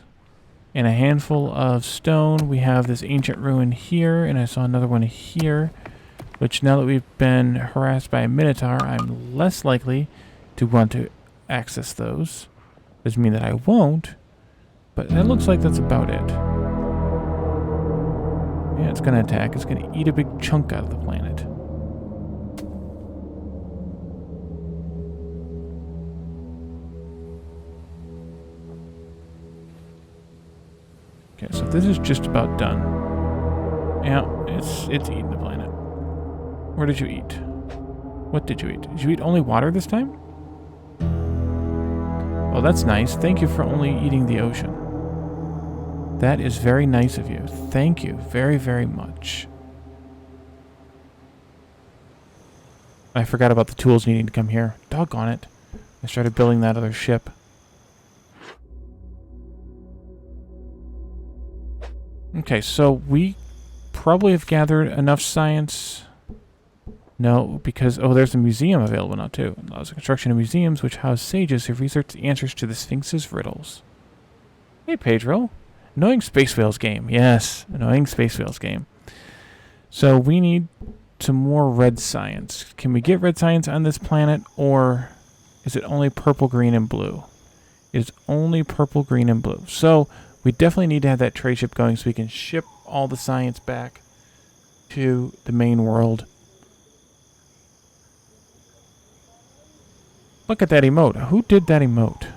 and a handful of stone. We have this ancient ruin here, and I saw another one here, which now that we've been harassed by a minotaur, I'm less likely to want to access those. Doesn't mean that I won't, but it looks like that's about it. Yeah, it's going to attack. It's going to eat a big chunk out of the planet. Okay, so this is just about done. Yeah, it's eating the planet. Where did you eat? What did you eat? Did you eat only water this time? Oh, that's nice. Thank you for only eating the ocean. That is very nice of you. Thank you very, very much. I forgot about the tools needing to come here. Doggone it. I started building that other ship. Okay, so we probably have gathered enough science. No, because, oh, there's a museum available now, too. It allows the construction of museums which house sages who research the answers to the Sphinx's riddles. Hey, Pedro. Annoying Space Whales game. Yes, annoying Space Whales game. So we need some more red science. Can we get red science on this planet, or is it only purple, green, and blue? It is only purple, green, and blue. So we definitely need to have that trade ship going so we can ship all the science back to the main world. Look at that emote. Who did that emote?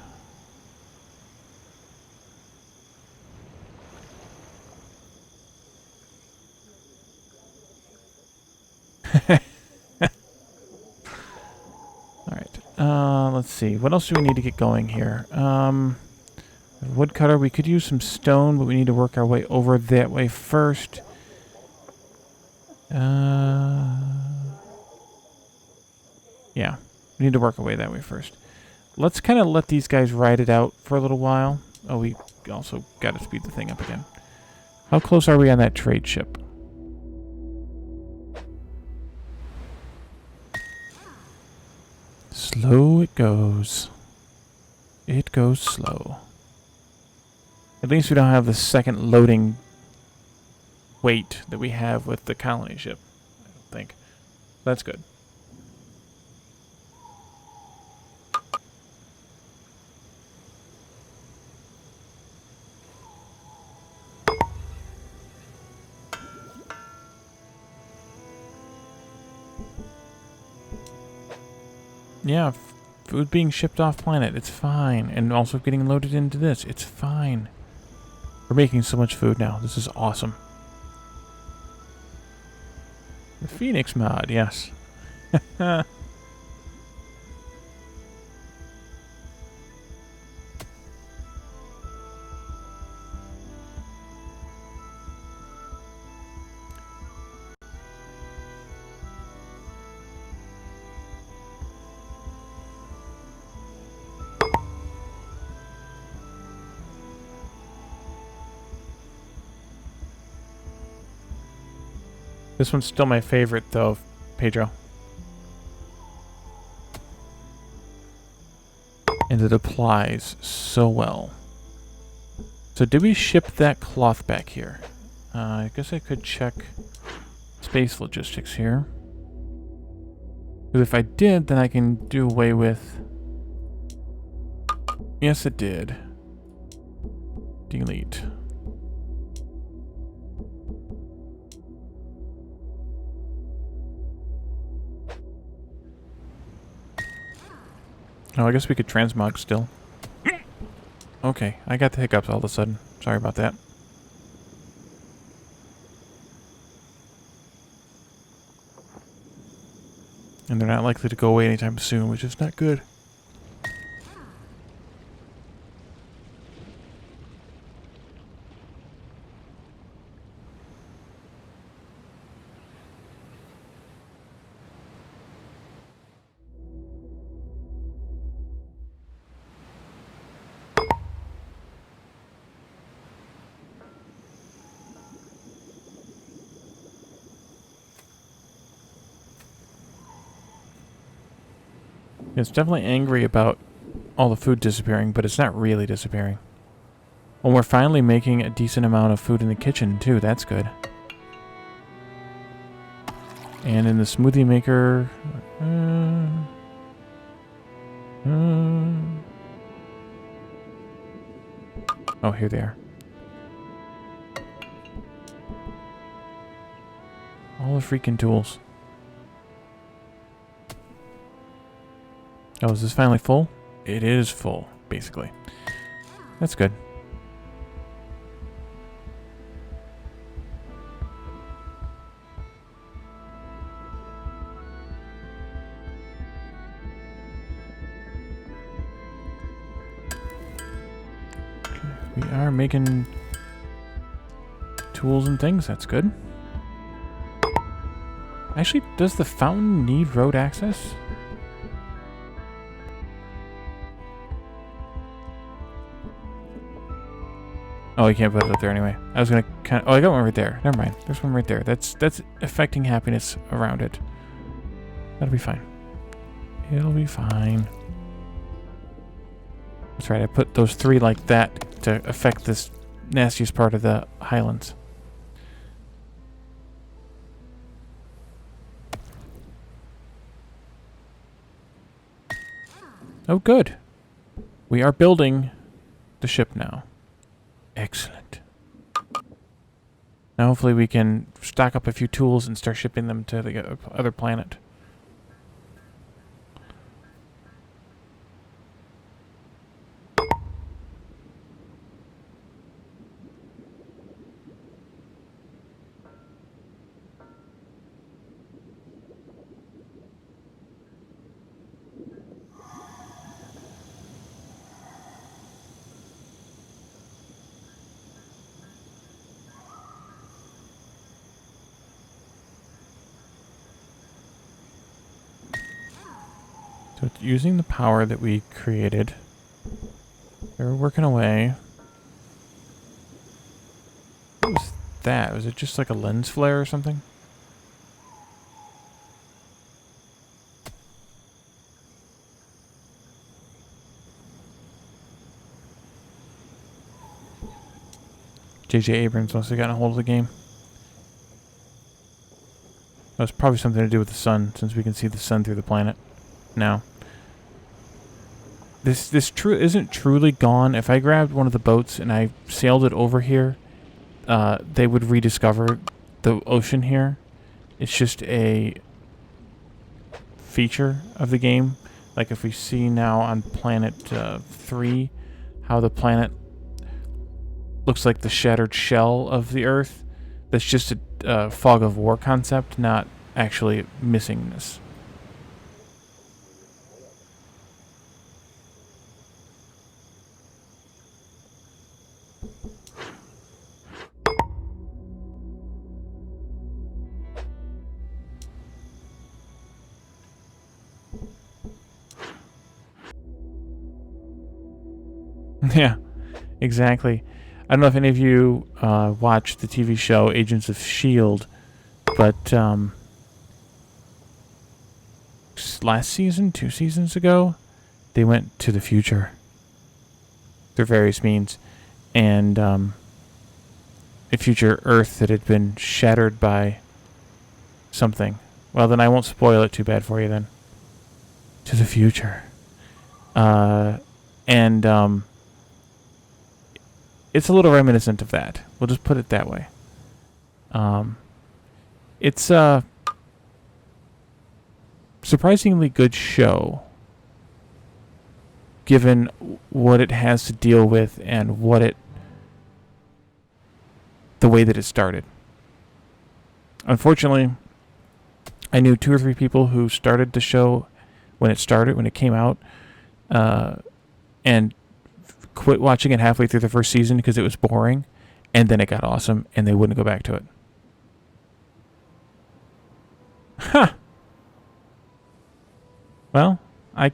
Alright. Let's see. What else do we need to get going here? Woodcutter. We could use some stone, but we need to work our way over that way first. Yeah. We need to work our way that way first. Let's kind of let these guys ride it out for a little while. Oh, we also got to speed the thing up again. How close are we on that trade ship? Slow it goes. It goes slow. At least we don't have the second loading wait that we have with the colony ship. I don't think. That's good. Yeah, food being shipped off planet, it's fine. And also getting loaded into this, it's fine. We're making so much food now. This is awesome. The Phoenix mod, yes. This one's still my favorite, though, Pedro. And it applies so well. So did we ship that cloth back here? I guess I could check space logistics here. Because if I did, then I can do away with... Yes, it did. Delete. Oh, I guess we could transmog still. Okay, I got the hiccups all of a sudden. Sorry about that. And they're not likely to go away anytime soon, which is not good. It's definitely angry about all the food disappearing, but it's not really disappearing. Well, we're finally making a decent amount of food in the kitchen, too. That's good. And in the smoothie maker... oh, here they are. All the freaking tools. Oh, is this finally full? It is full, basically. That's good. We are making tools and things. That's good. Actually, does the fountain need road access? Oh, you can't put it up there anyway. I was gonna kind of... oh, I got one right there. Never mind. There's one right there. That's affecting happiness around it. That'll be fine. It'll be fine. That's right. I put those 3 like that to affect this nastiest part of the Highlands. Oh, good. We are building the ship now. Excellent. Now hopefully we can stock up a few tools and start shipping them to the other planet. So it's using the power that we created. They're working away. What was that? Was it just like a lens flare or something? J.J. Abrams must have gotten a hold of the game. That's probably something to do with the sun, since we can see the sun through the planet now. This isn't truly gone. If I grabbed one of the boats and I sailed it over here, they would rediscover the ocean here. It's just a feature of the game. Like if we see now on planet 3, how the planet looks like the shattered shell of the Earth. That's just a fog of war concept, not actually missingness. Yeah, exactly. I don't know if any of you watched the TV show Agents of S.H.I.E.L.D., but last season, 2 seasons ago, they went to the future through various means, and a future Earth that had been shattered by something. Well, then I won't spoil it too bad for you then. To the future. It's a little reminiscent of that. We'll just put it that way. It's a surprisingly good show, given what it has to deal with and the way that it started. Unfortunately, I knew 2 or 3 people who started the show when it came out, and quit watching it halfway through the first season because it was boring, and then it got awesome, and they wouldn't go back to it. Huh. Well, I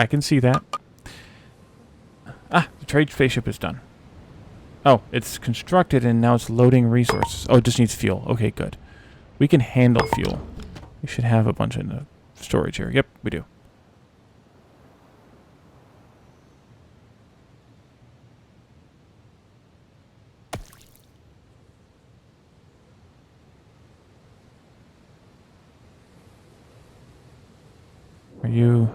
can see that. Ah, the trade spaceship is done. Oh, it's constructed and now it's loading resources. Oh, it just needs fuel. Okay, good. We can handle fuel. We should have a bunch of storage here. Yep, we do. you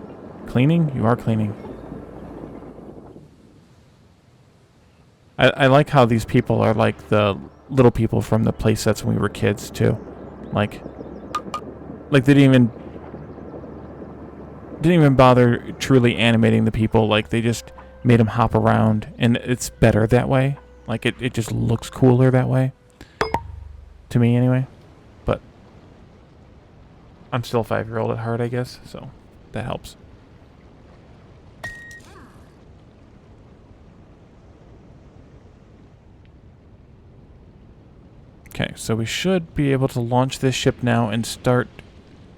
cleaning? You are cleaning. I like how these people are like the little people from the play sets when we were kids, too. Like they didn't even bother truly animating the people. Like, they just made them hop around, and it's better that way. Like, it just looks cooler that way. To me, anyway. But I'm still a 5-year-old at heart, I guess, so that helps. Okay, so we should be able to launch this ship now and start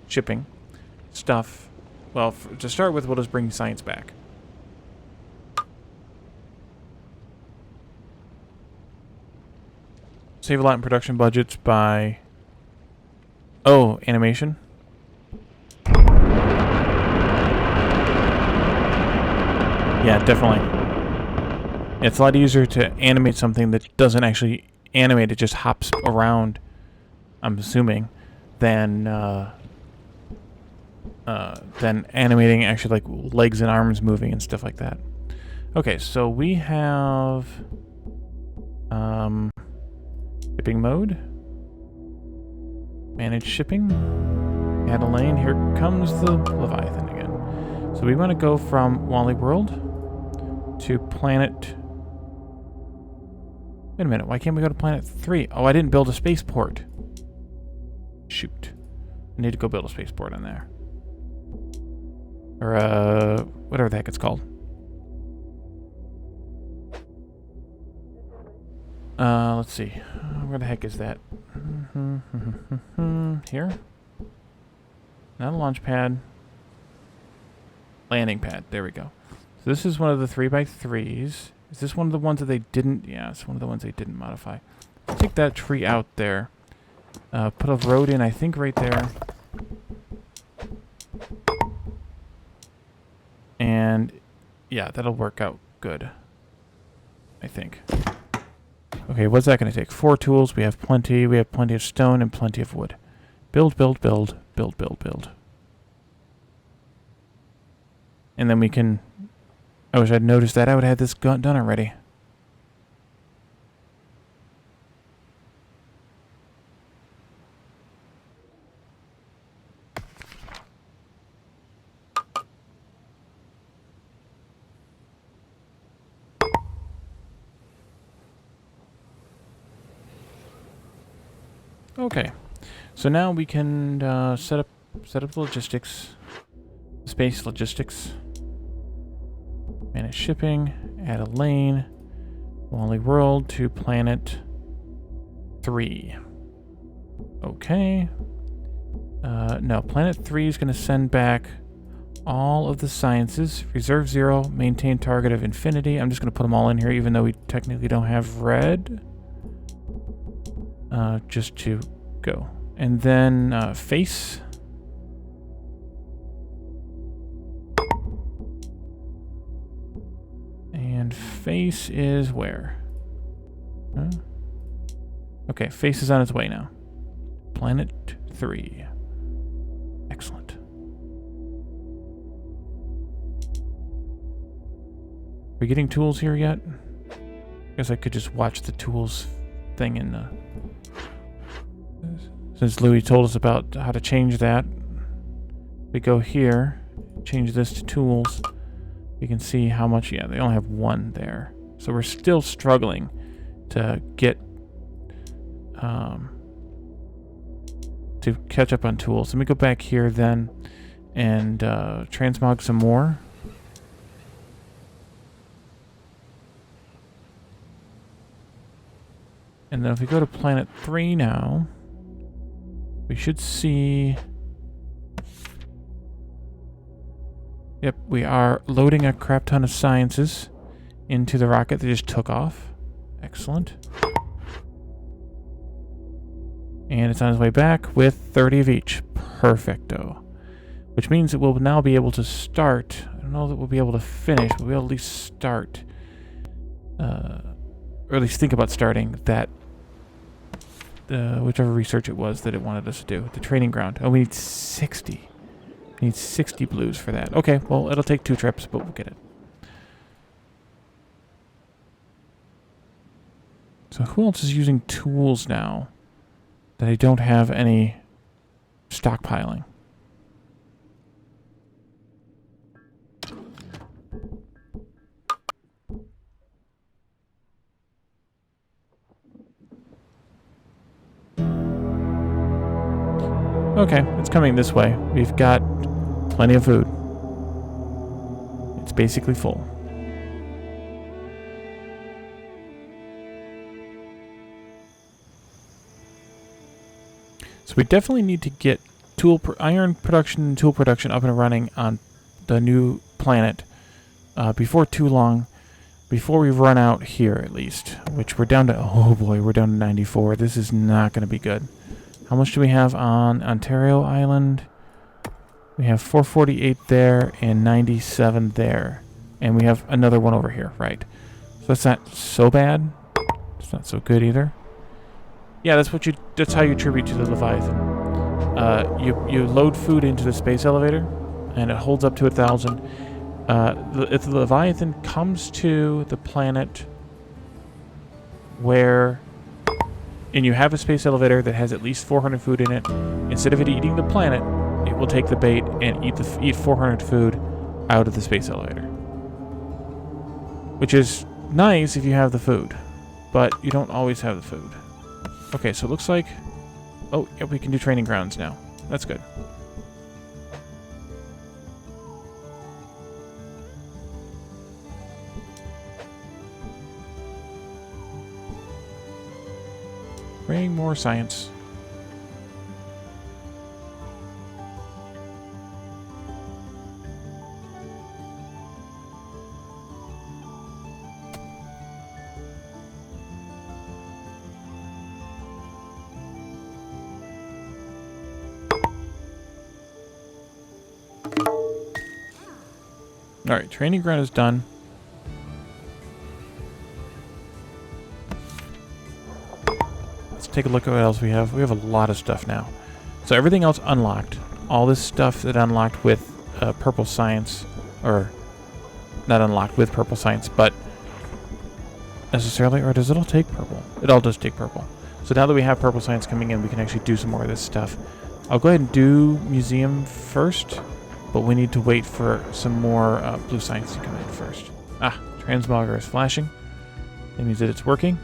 shipping stuff. Well, to start with, we'll just bring science back. Save a lot in production budgets by... Oh, animation. Yeah, definitely. It's a lot easier to animate something that doesn't actually animate, it just hops around, I'm assuming, than animating actually like legs and arms moving and stuff like that. Okay, so we have shipping mode, manage shipping, add a lane. Here comes the Leviathan again. So we want to go from Wally World to planet. Wait a minute, why can't we go to planet 3? Oh, I didn't build a spaceport. Shoot. I need to go build a spaceport in there. Or, whatever the heck it's called. Let's see. Where the heck is that? Here? Not a launch pad. Landing pad. There we go. So this is one of the 3x3s. Is this one of the ones that they didn't... Yeah, it's one of the ones they didn't modify. Let's take that tree out there. Put a road in, I think, right there. And, yeah, that'll work out good. I think. Okay, what's that going to take? 4 tools. We have plenty. We have plenty of stone and plenty of wood. Build, build, build. Build, build, build. And then we can... I wish I'd noticed that. I would have had this done already. Okay, so now we can set up the logistics, space logistics. Manage shipping, add a lane, Wally World to planet 3. Okay. No, planet 3 is going to send back all of the sciences. Reserve 0, maintain target of infinity. I'm just going to put them all in here, even though we technically don't have red. Just to go. And then face. And face is where? Huh? Okay, face is on its way now. Planet 3. Excellent. Are we getting tools here yet? I guess I could just watch the tools thing in the... Since Louis told us about how to change that. We go here, change this to tools. You can see how much, yeah, they only have 1 there. So we're still struggling to get, to catch up on tools. Let me go back here then and transmog some more. And then if we go to planet 3 now, we should see... Yep, we are loading a crap ton of sciences into the rocket that just took off. Excellent. And it's on its way back with 30 of each. Perfecto. Which means that we'll now be able to start. I don't know that we'll be able to finish, but we'll at least start. Or at least think about starting that. Whichever research it was that it wanted us to do. The training ground. Oh, we need 60. Need 60 blues for that. Okay, well, it'll take 2 trips, but we'll get it. So who else is using tools now that I don't have any stockpiling? Okay, it's coming this way. We've got plenty of food. It's basically full. So we definitely need to get iron production and tool production up and running on the new planet before too long, before we run out here at least, which we're down to, oh boy, we're down to 94. This is not going to be good. How much do we have on Ontario Island? We have 448 there and 97 there. And we have another one over here, right? So that's not so bad. It's not so good either. Yeah, that's how you tribute to the Leviathan. You load food into the space elevator, and it holds up to 1,000. If the Leviathan comes to the planet where, and you have a space elevator that has at least 400 food in it, instead of it eating the planet, it will take the bait and eat 400 food out of the space elevator. Which is nice if you have the food, but you don't always have the food. Okay, so it looks like... Oh, yeah, we can do training grounds now. That's good. Bring more science. Alright, training ground is done. Let's take a look at what else we have. We have a lot of stuff now. So everything else unlocked. All this stuff that unlocked with purple science, or not unlocked with purple science, but necessarily, or does it all take purple? It all does take purple. So now that we have purple science coming in, we can actually do some more of this stuff. I'll go ahead and do museum first. But we need to wait for some more blue science to come in first. Ah, transmogger is flashing. That means that it's working.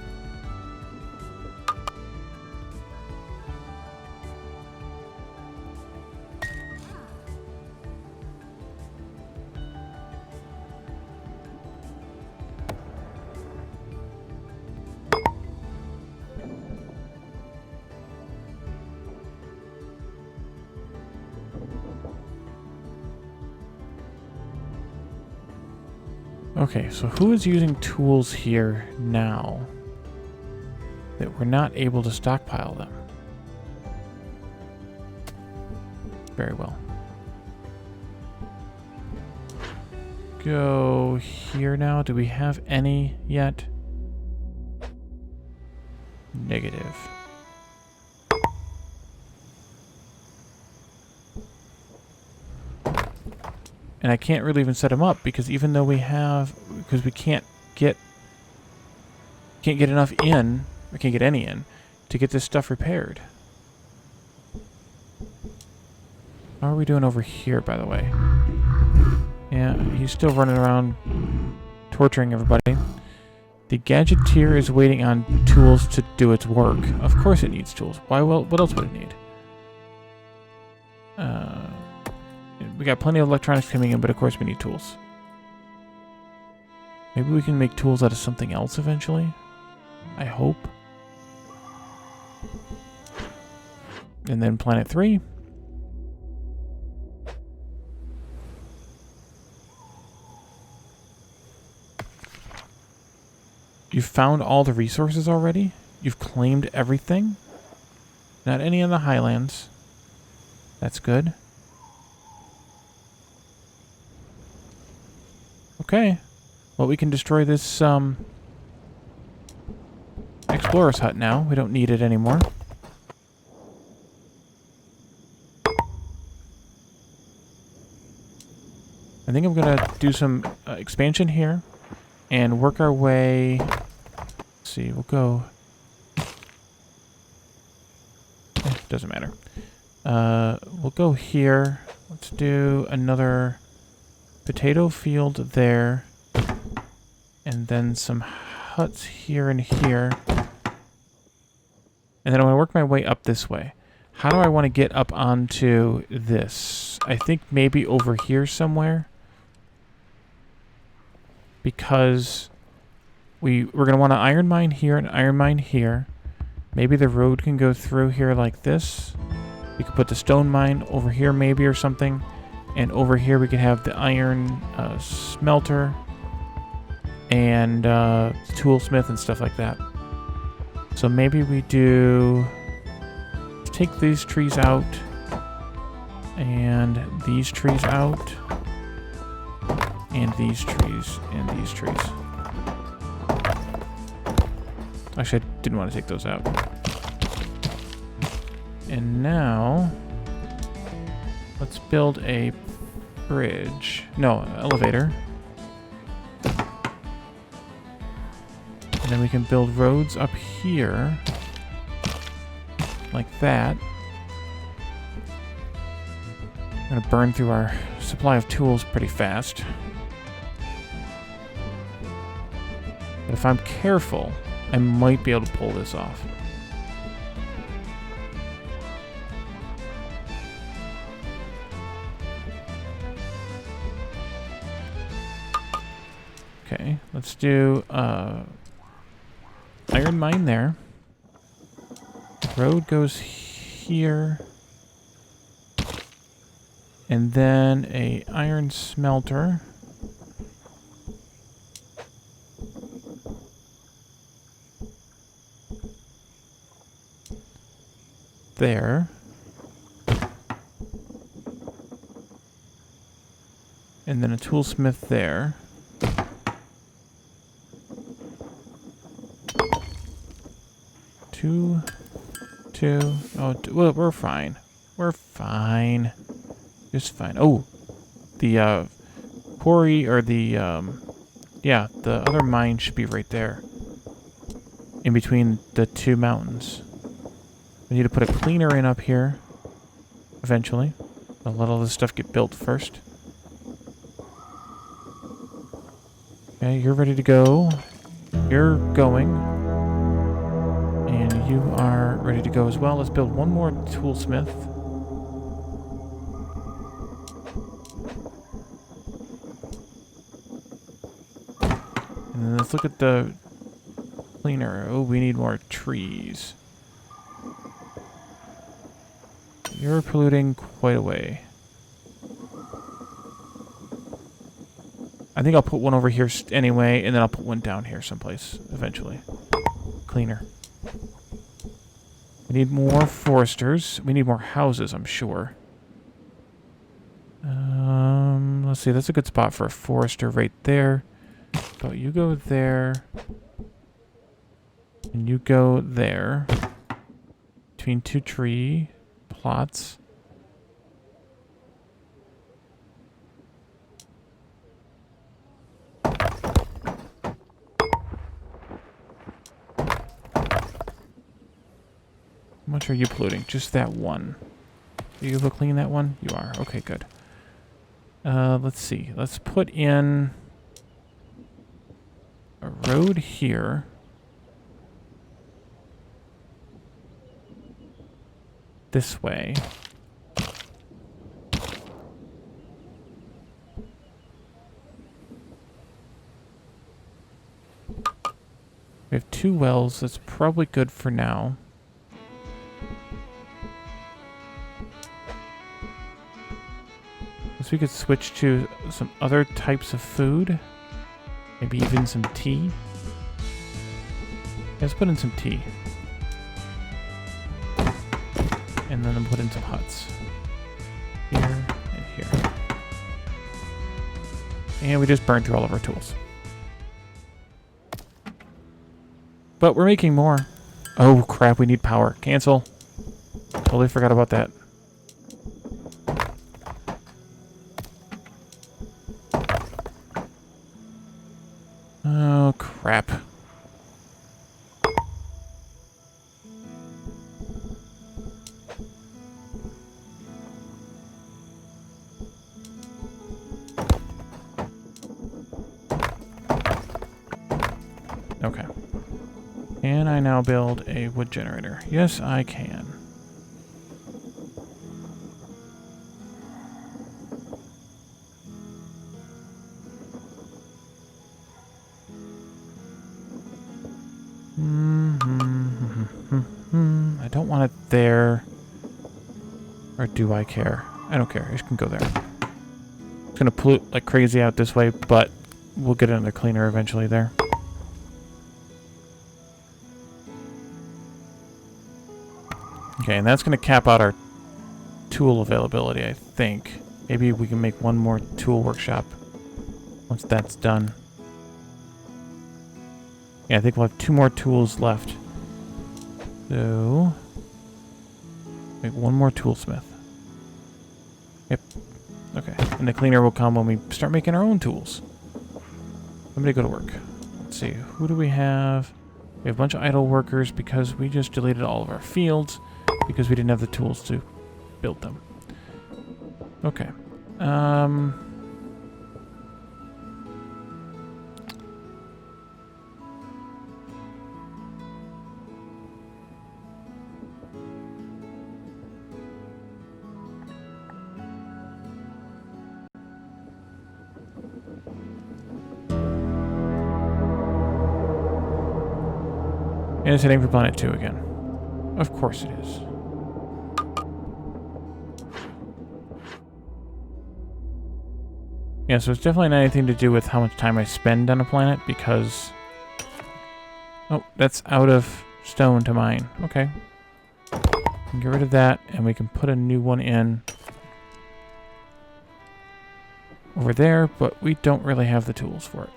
Okay, so who is using tools here now that we're not able to stockpile them? Very well. Go here now. Do we have any yet? Negative. And I can't really even set them up because even though we have, because we can't get enough in, or can't get any in, to get this stuff repaired. How are we doing over here, by the way? Yeah, he's still running around torturing everybody. The Gadgeteer is waiting on tools to do its work. Of course it needs tools. Why? Well, what else would it need? We got plenty of electronics coming in, but of course we need tools. Maybe we can make tools out of something else eventually? I hope. And then Planet 3. You've found all the resources already? You've claimed everything? Not any in the Highlands. That's good. Okay. Well, we can destroy this explorer's hut now. We don't need it anymore. I think I'm going to do some expansion here and work our way. Let's see, we'll go. Doesn't matter. We'll go here. Let's do another potato field there. And then some huts here and here. And then I'm going to work my way up this way. How do I want to get up onto this? I think maybe over here somewhere. Because we're going to want to iron mine here and iron mine here. Maybe the road can go through here like this. We could put the stone mine over here maybe or something. And over here we could have the iron smelter and toolsmith and stuff like that. So maybe we do... take these trees out. And these trees out. And these trees. And these trees. Actually, I didn't want to take those out. And now... let's build a bridge. No, elevator. And then we can build roads up here. Like that. I'm going to burn through our supply of tools pretty fast. But if I'm careful, I might be able to pull this off. Okay, let's do iron mine there. Road goes here. And then a iron smelter. There. And then a toolsmith there. Two. Oh, well, we're fine. We're fine. Just fine. Oh, the quarry or the yeah, the other mine should be right there. In between the two mountains. We need to put a cleaner in up here. Eventually. I'll let all this stuff get built first. Okay, you're ready to go. You're going. And you are ready to go as well. Let's build one more toolsmith. And then let's look at the cleaner. Oh, we need more trees. You're polluting quite a way. I think I'll put one over here anyway, and then I'll put one down here someplace eventually. Cleaner. We need more foresters. We need more houses, I'm sure. Let's see. That's a good spot for a forester right there. So you go there. And you go there. Between two tree plots. How much are you polluting? Just that one. Are you able to clean that one? You are. Okay, good. Let's see. Let's put in a road here. This way. We have 2 wells. That's probably good for now. So we could switch to some other types of food. Maybe even some tea. Let's put in some tea. And then I'll put in some huts. Here and here. And we just burned through all of our tools. But we're making more. Oh crap, we need power. Cancel. Totally forgot about that. crap. Okay. Can I now build a wood generator? Yes, I can. I don't want it there. Or do I care? I don't care. It can go there. It's going to pollute like crazy out this way, but we'll get another cleaner eventually there. Okay, and that's going to cap out our tool availability, I think. Maybe we can make one more tool workshop once that's done. Yeah, I think we'll have 2 more tools left. So, make one more toolsmith. Yep. Okay. And the cleaner will come when we start making our own tools. Somebody go to work. Let's see. Who do we have? We have a bunch of idle workers because we just deleted all of our fields because we didn't have the tools to build them. Okay. And it's heading for planet 2 again. Of course it is. Yeah, so it's definitely not anything to do with how much time I spend on a planet, because... Oh, that's out of stone to mine. Okay. Get rid of that, and we can put a new one in over there, but we don't really have the tools for it.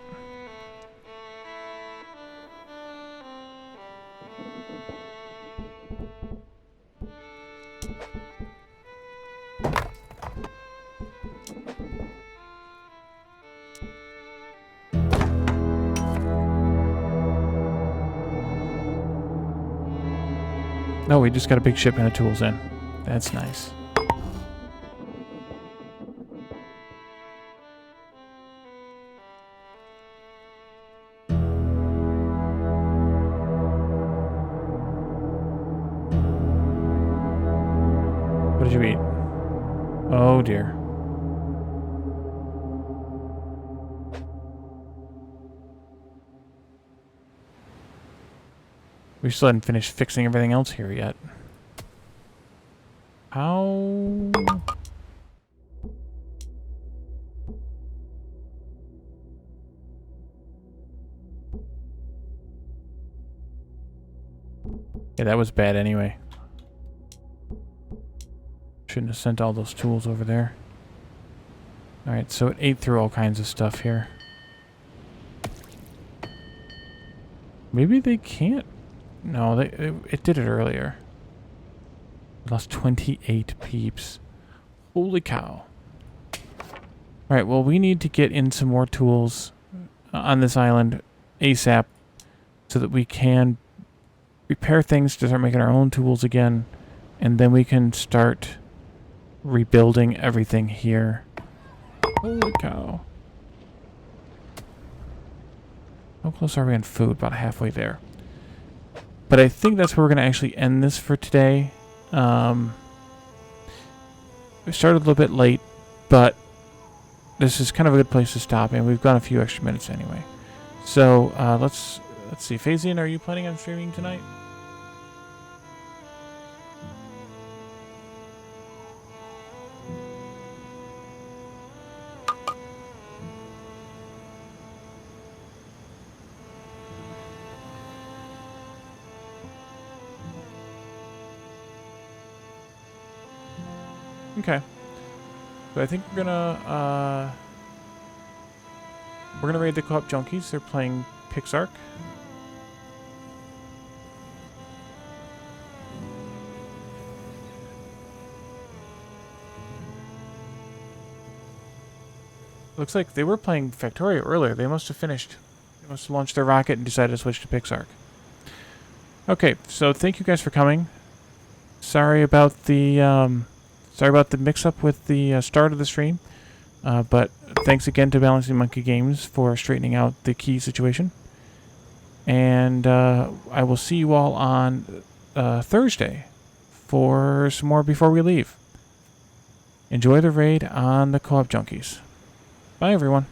No, we just got a big shipment of tools in. That's nice. What did you eat? Oh dear. We still hadn't finished fixing everything else here yet. How? Yeah, that was bad anyway. Shouldn't have sent all those tools over there. Alright, so it ate through all kinds of stuff here. Maybe they can't. No, it did it earlier. Lost 28 peeps. Holy cow. Alright, well, we need to get in some more tools on this island ASAP so that we can repair things to start making our own tools again, and then we can start rebuilding everything here. Holy cow. How close are we on food? About halfway there. But I think that's where we're going to actually end this for today. We started a little bit late, but this is kind of a good place to stop, and we've gone a few extra minutes anyway. So let's see. Phasian, are you planning on streaming tonight? Okay. So I think we're gonna raid the Co-op Junkies. They're playing Pixark. Looks like they were playing Factorio earlier. They must have finished must have launched their rocket and decided to switch to Pixark. Okay, so thank you guys for coming. Sorry about the mix-up with the start of the stream, but thanks again to Balancing Monkey Games for straightening out the key situation. And I will see you all on Thursday for some more before we leave. Enjoy the raid on the Co-op Junkies. Bye, everyone.